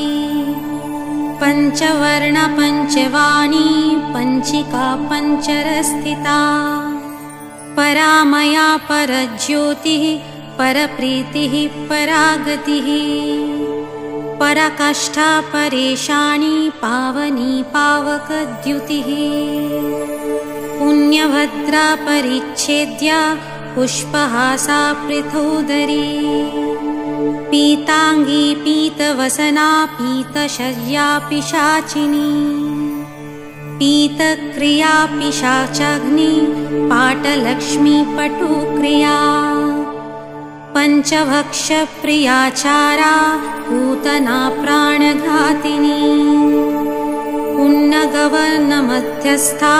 पञ्चवर्ण पञ्चवाणी पञ्चिका पञ्चरस्थिता परामया परज्योतिः परप्रीतिः परागतिः पराकाष्ठा परेशानी पावनी पावकद्युतिः पुण्यभद्रा परिच्छेद्या पुष्पहासा पृथोदरी पीतांगी पीतवसना पीतशय्या पिशाचिनी पीतक्रिया पिशाचाग्नि पाटलक्ष्मी पटुक्रिया पंचभक्षप्रियाचारा पूतना प्राणघातिनी पुण्यगवर्णमध्यस्था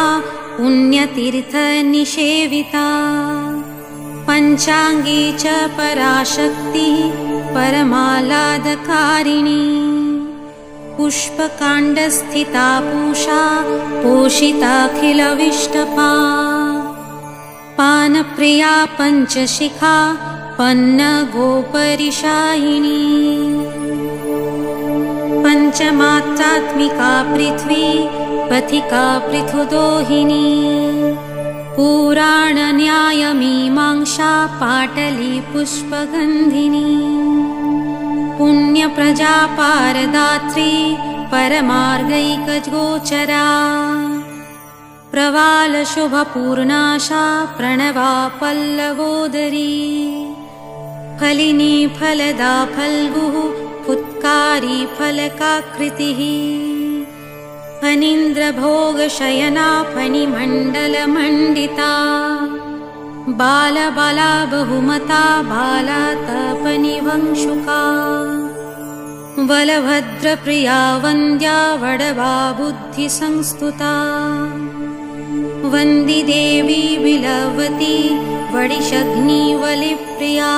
पुण्यतीर्थनिषेविता पञ्चाङ्गी च पराशक्तिः परमाह्लादकारिणी पुष्पकाण्डस्थिता पूषा पोषिताखिलविष्टपा पानप्रिया पञ्चशिखा पन्नगोपरिशायिनी पञ्चमात्रात्मिका पृथ्वी पथिका पृथुदोहिनी पुराणन्यायमीमांसा पाटली पुष्पगन्धिनी पुण्यप्रजा पारदात्री परमार्गैकगोचरा प्रवालशुभपूर्णाशा प्रणवा पल्लवोदरी फलिनी फलदा फल्गुः फुत्कारी फलकाकृतिः फणीन्द्रभोगशयना फणिमण्डलमण्डिता बालबाला बहुमता बाला तपनिवंशुका बलभद्रप्रिया वन्द्या वडवा बुद्धिसंस्तुता वन्दिदेवी विलवती वडिशग्निवलिप्रिया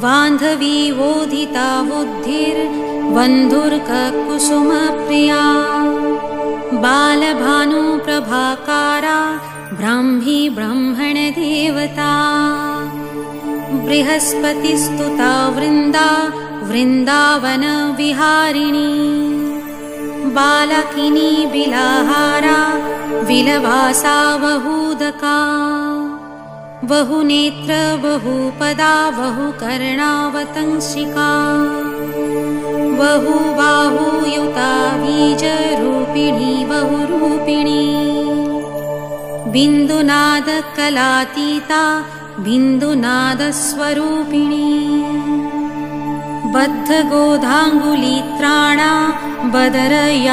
वान्धवी वोधिता बुद्धिर्बन्धुर्ककुसुमप्रिया बालभानुप्रभाकारा ब्राह्मी ब्रह्मणदेवता बृहस्पतिस्तुता वृन्दा वृन्दावनविहारिणी बालकिनी बिलाहारा विलवासा बहुदका बहुनेत्र बहुपदा बहुकर्णावतंसिका बहुबाहुयुता बीजरूपिणी बहुरूपिणी बिन्दुनादकलातीता बिन्दुनादस्वरूपिणी बद्धगोधाङ्गुलीत्राणा बदरयाश्रमवासिनी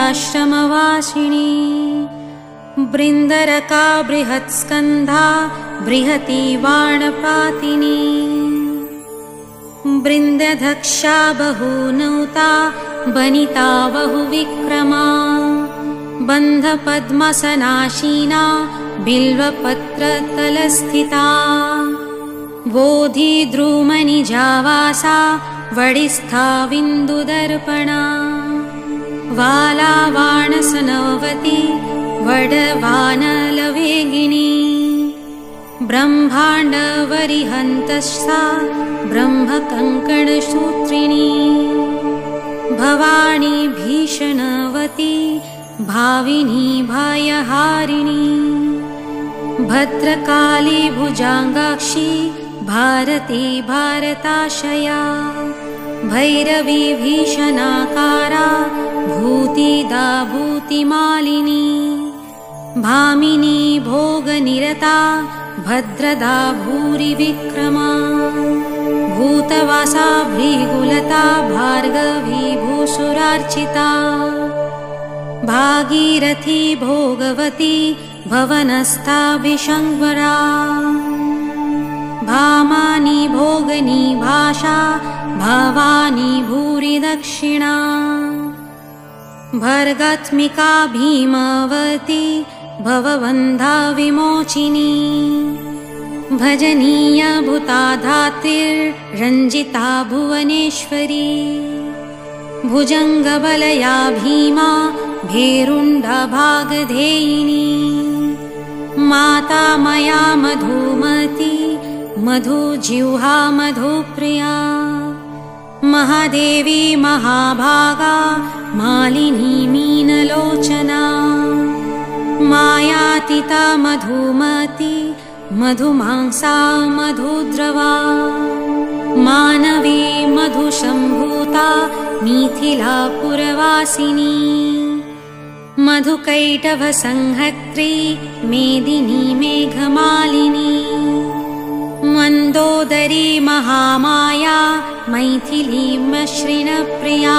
बृन्दरका बृहत्स्कन्धा बृहती वाणपातिनी बृन्दधक्षा बहुनौता बनिता बहुविक्रमा बन्धपद्मसनाशीना बिल्वपत्रतलस्थिता बोधिद्रुमनिजावासा वडिस्था विन्दुदर्पणा वालावाणसनवती वडवानलवेगिनी ब्रह्माण्डवरिहन्तस्सा ब्रह्मकङ्कणसूत्रिणी भवानी भीषणवती भाविनी भयहारिणी भद्रकाली भुजाङ्गाक्षी भारती भारताशया भैरवी भीषणाकारा भूतिदा भूतिमालिनी भामिनी भोगनिरता भद्रदा भूरिविक्रमा भूतवासा भृगुलता भार्गवी भूसुरार्चिता भागीरथी भोगवती भवनस्थाभिषङ्वरा भामानी भोगनी भाषा भवानी भूरि दक्षिणा भर्गात्मिका भीमावती भवबन्धा विमोचिनी भजनीया भूता धात्रीर्रञ्जिता भुवनेश्वरी भुजङ्गबलया भीमा भेरुण्डा भागधेयिनी माता मया मधुमती मधुजिह्वा मधुप्रिया महादेवी महाभागा मालिनी मीनलोचना मायातीता मधुमती मधुमांसा मधुद्रवा मानवी मधुसम्भूता मिथिला पुरवासिनी मधुकैटभसंहर्त्री मेदिनी मेघमालिनी मन्दोदरी महामाया मैथिली मश्रिणप्रिया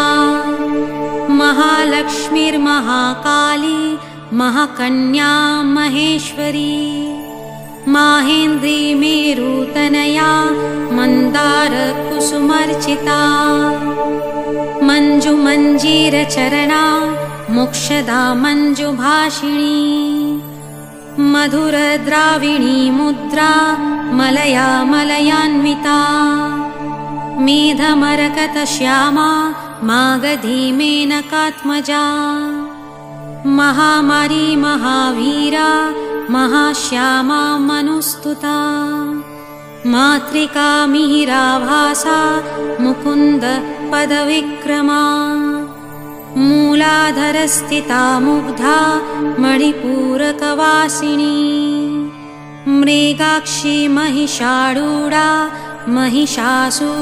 महालक्ष्मीर्महाकाली महाकन्या महेश्वरी माहेन्द्री मेरुतनया मन्दारकुसुमर्चिता मञ्जुमञ्जीरचरणा मोक्षदा मञ्जुभाषिणी मधुरद्राविणी मुद्रा मलया मलयान्विता मेधमरकतश्यामा मागधी मेनकात्मजा महामारी महावीरा महाश्यामा मनुस्तुता मातृका मिहिराभासा मुकुन्द पदविक्रमा मूलाधरस्थिता मुग्धा मणिपूरकवासिनी मृगाक्षी महिषारूढा महिषासुरमर्दिनी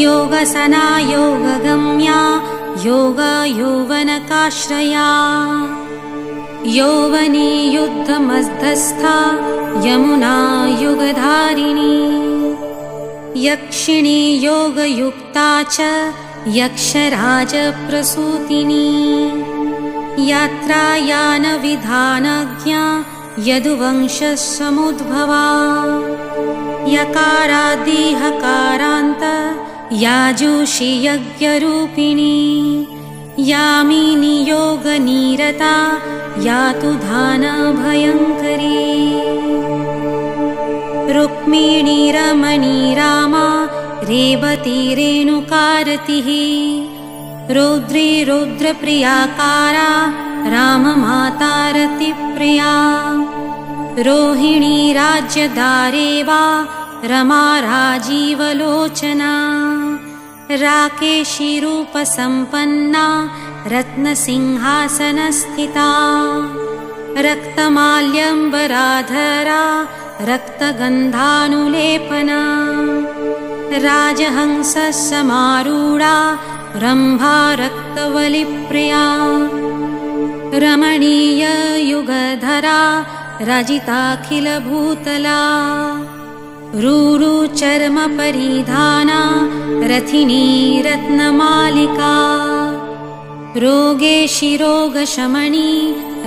योगसना योगगम्या योगयौवनकाश्रया यौवनी युद्धमध्यस्था यमुना युगधारिणी यक्षिणी योगयुक्ता च यक्षराजप्रसूतिनी यात्रायानविधानज्ञा यदुवंशसमुद्भवा यकारादिहकारान्त याजुषि यज्ञरूपिणी यामिनी योगनिरता यातु धानभयङ्करी रुक्मिणी रमणी रामा रेवती रेणुकारतिः रौद्री रौद्रप्रियाकारा राममाता रतिप्रिया रोहिणी राज्यदारेवा रमा राजीवलोचना राकेशी रूपसम्पन्ना रत्नसिंहासनस्थिता रक्तमाल्यम्बराधरा रक्तगन्धानुलेपना राजहंससमारूढा रम्भा रक्तवलिप्रिया रमणीययुगधरा रजिताखिलभूतला रूरुचर्मपरिधाना रथिनी रत्नमालिका रोगे शिरोगशमनी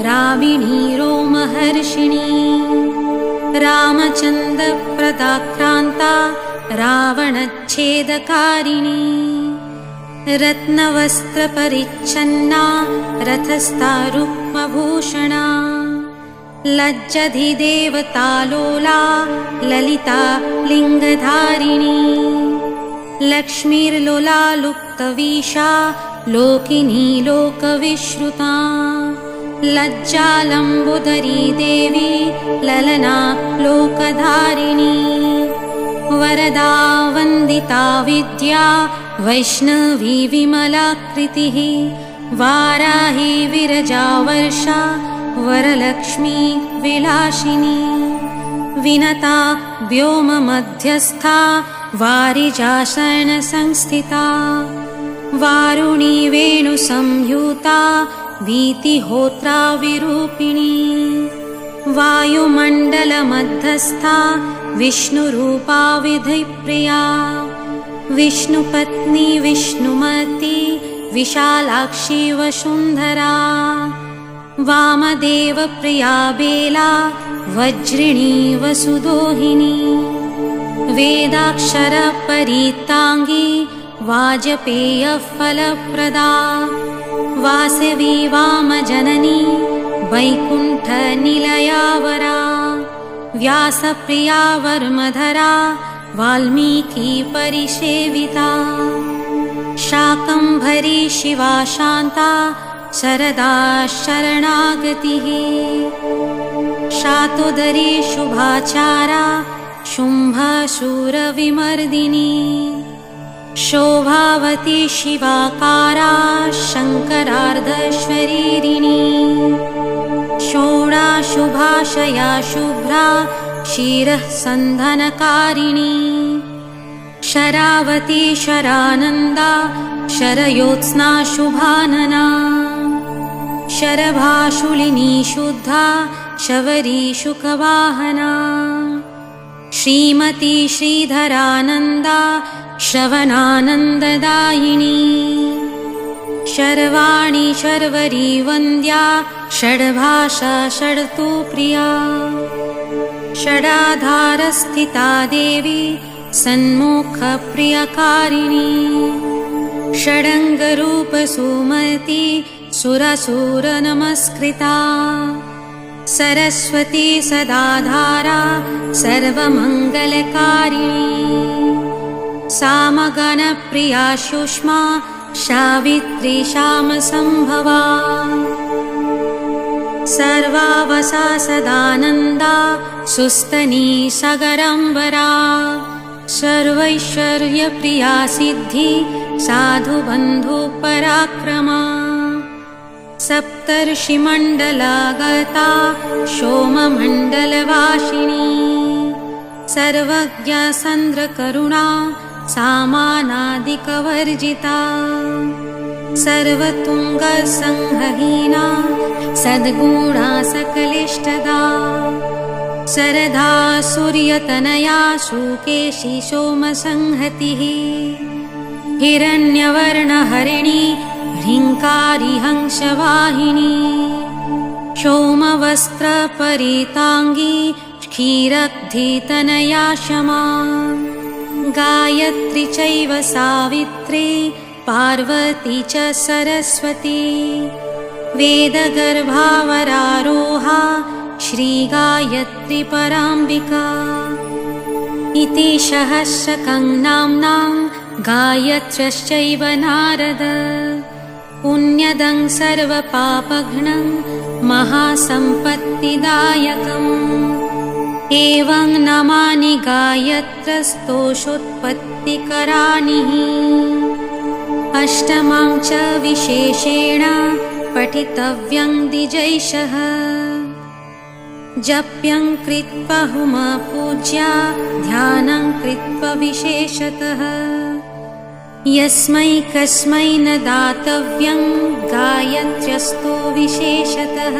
राविणी रोमहर्षिणी रामचन्द्रप्रदाक्रान्ता रावणच्छेदकारिणी रत्नवस्त्रपरिच्छन्ना रथस्था रुक्मभूषणा लज्जधिदेवतालोला ललिता लिङ्गधारिणी लक्ष्मीर्लोला लुप्तवीशा लोकिनी लोकविश्रुता लज्जालम्बोदरी देवी ललना लोकधारिणी वरदा वन्दिता विद्या वैष्णवी विमलाकृतिः वाराही विरजा वर्षा वरलक्ष्मी विलासिनी विनता व्योममध्यस्था वारिजासनसंस्थिता वारुणी वेणुसंयुता भीतिहोत्रा विरूपिणी वायुमण्डलमध्यस्था विष्णुरूपा विधिप्रिया विष्णुपत्नी विष्णुमती विशालाक्षी वसुन्धरा वामदेवप्रिया बेला वज्रिणी वसुदोहिनी वेदाक्षरपरिताङ्गी वाजपेयफलप्रदा वासवी वामजननी वैकुण्ठनिलयावरा व्यासप्रिया वर्मधरा वाल्मीकी परिसेविता शाकम्भरी शिवा शान्ता शरदा शरणागतिः शातोदरी शुभाचारा शुम्भशूरविमर्दिनी शोभावती शिवाकारा शङ्करार्धशरीरिणी षोडाशुभाशया शुभ्रा क्षीरः सन्धनकारिणी शरावती शरानन्दा शरयोत्स्ना शुभानना शरभाशुलिनी शुद्धा शबरी शुकवाहना श्रीमती श्रीधरानन्दा श्रवणानन्ददायिनी शर्वाणी शर्वरी वन्द्या षड्भाषा षड्तु प्रिया षडाधारस्थिता देवी सन्मुखप्रियकारिणी षडङ्गरूपसुमती सुरसुरनमस्कृता सरस्वती सदाधारा सर्वमङ्गलकारिणी सामगणप्रिया सुष्मा सावित्री श्यामसम्भवा सर्वावसा सदानन्दा सुस्तनी सगरम्बरा सर्वैश्वर्यप्रिया सिद्धि साधुबन्धुपराक्रमा सप्तर्षिमण्डलागता सोममण्डलवासिनी सर्वज्ञा चन्द्रकरुणा सामानादिकवर्जिता सर्वतुङ्गसंहहीना सद्गुणा सकलिष्टदा शरदा सूर्यतनया शुकेशी सोमसंहतिः हिरण्यवर्णहरिणी ह्रीङ्कारी हंसवाहिनी सोमवस्त्रपरिताङ्गी क्षीरब्धितनया क्षमा गायत्री चैव सावित्री पार्वती च सरस्वती वेदगर्भावरारोहा श्रीगायत्री पराम्बिका इति सहस्रकं नाम्नां गायत्र्यश्चैव नारद पुण्यदं सर्वपापघ्नं महासम्पत्तिदायकम् एवं नामानि गायत्रस्तोषोत्पत्तिकराणि अष्टमां च विशेषेण पठितव्यं द्विजैषः जप्यं कृत्वा हुमा पूज्या ध्यानं कृत्वा विशेषतः यस्मै कस्मै न दातव्यं गायत्र्यस्तु विशेषतः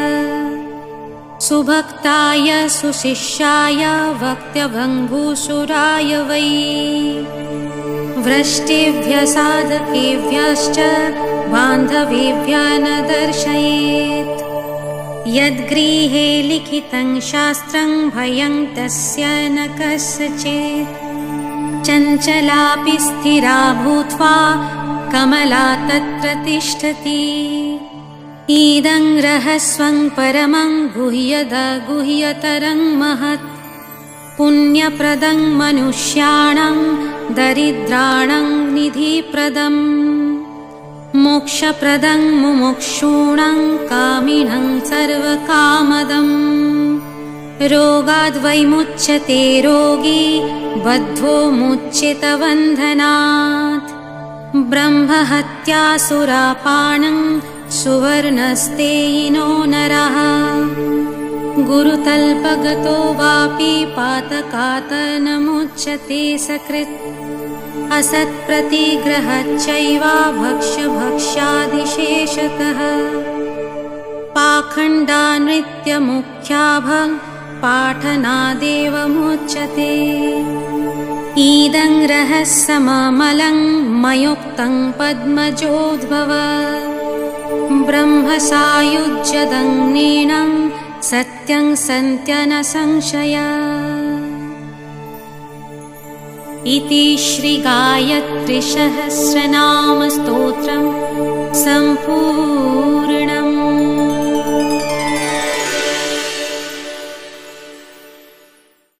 सुभक्ताय सुशिष्याय वक्त्यभङ्गुसुराय वै वृष्टिभ्यः साधकेभ्यश्च बान्धवेभ्यः न दर्शयेत् यद्गृहे लिखितं शास्त्रं भयं तस्य न कस्यचित् चञ्चलापि स्थिरा भूत्वा कमला तत्र तिष्ठति इदं रहस्यं परमं गुह्यतरं महत् पुण्यप्रदं मनुष्याणां दरिद्राणां निधिप्रदम् मोक्षप्रदं मुमुक्षूणां कामिनं सर्वकामदम् रोगाद्वैमुच्यते रोगी बद्धो मुच्येत बन्धनात् ब्रह्महत्यासुरापानं सुवर्णस्तेयिनो नरः गुरुतल्पगतो वापि पातकात् न मुच्यते सकृत् असत्प्रतिग्रहश्चैव भक्ष्यादिशेषतः पाखण्डा नृत्यमुख्याभं पाठनादेव मुच्यते इदं रहस्यममलं मयोक्तं पद्मजोद्भव ब्रह्मसायुज्यदं नृणां सत्यं सन्त्यन संशया इति श्रीगायत्रीसहस्रनामस्तोत्रं सम्पूर्णम्।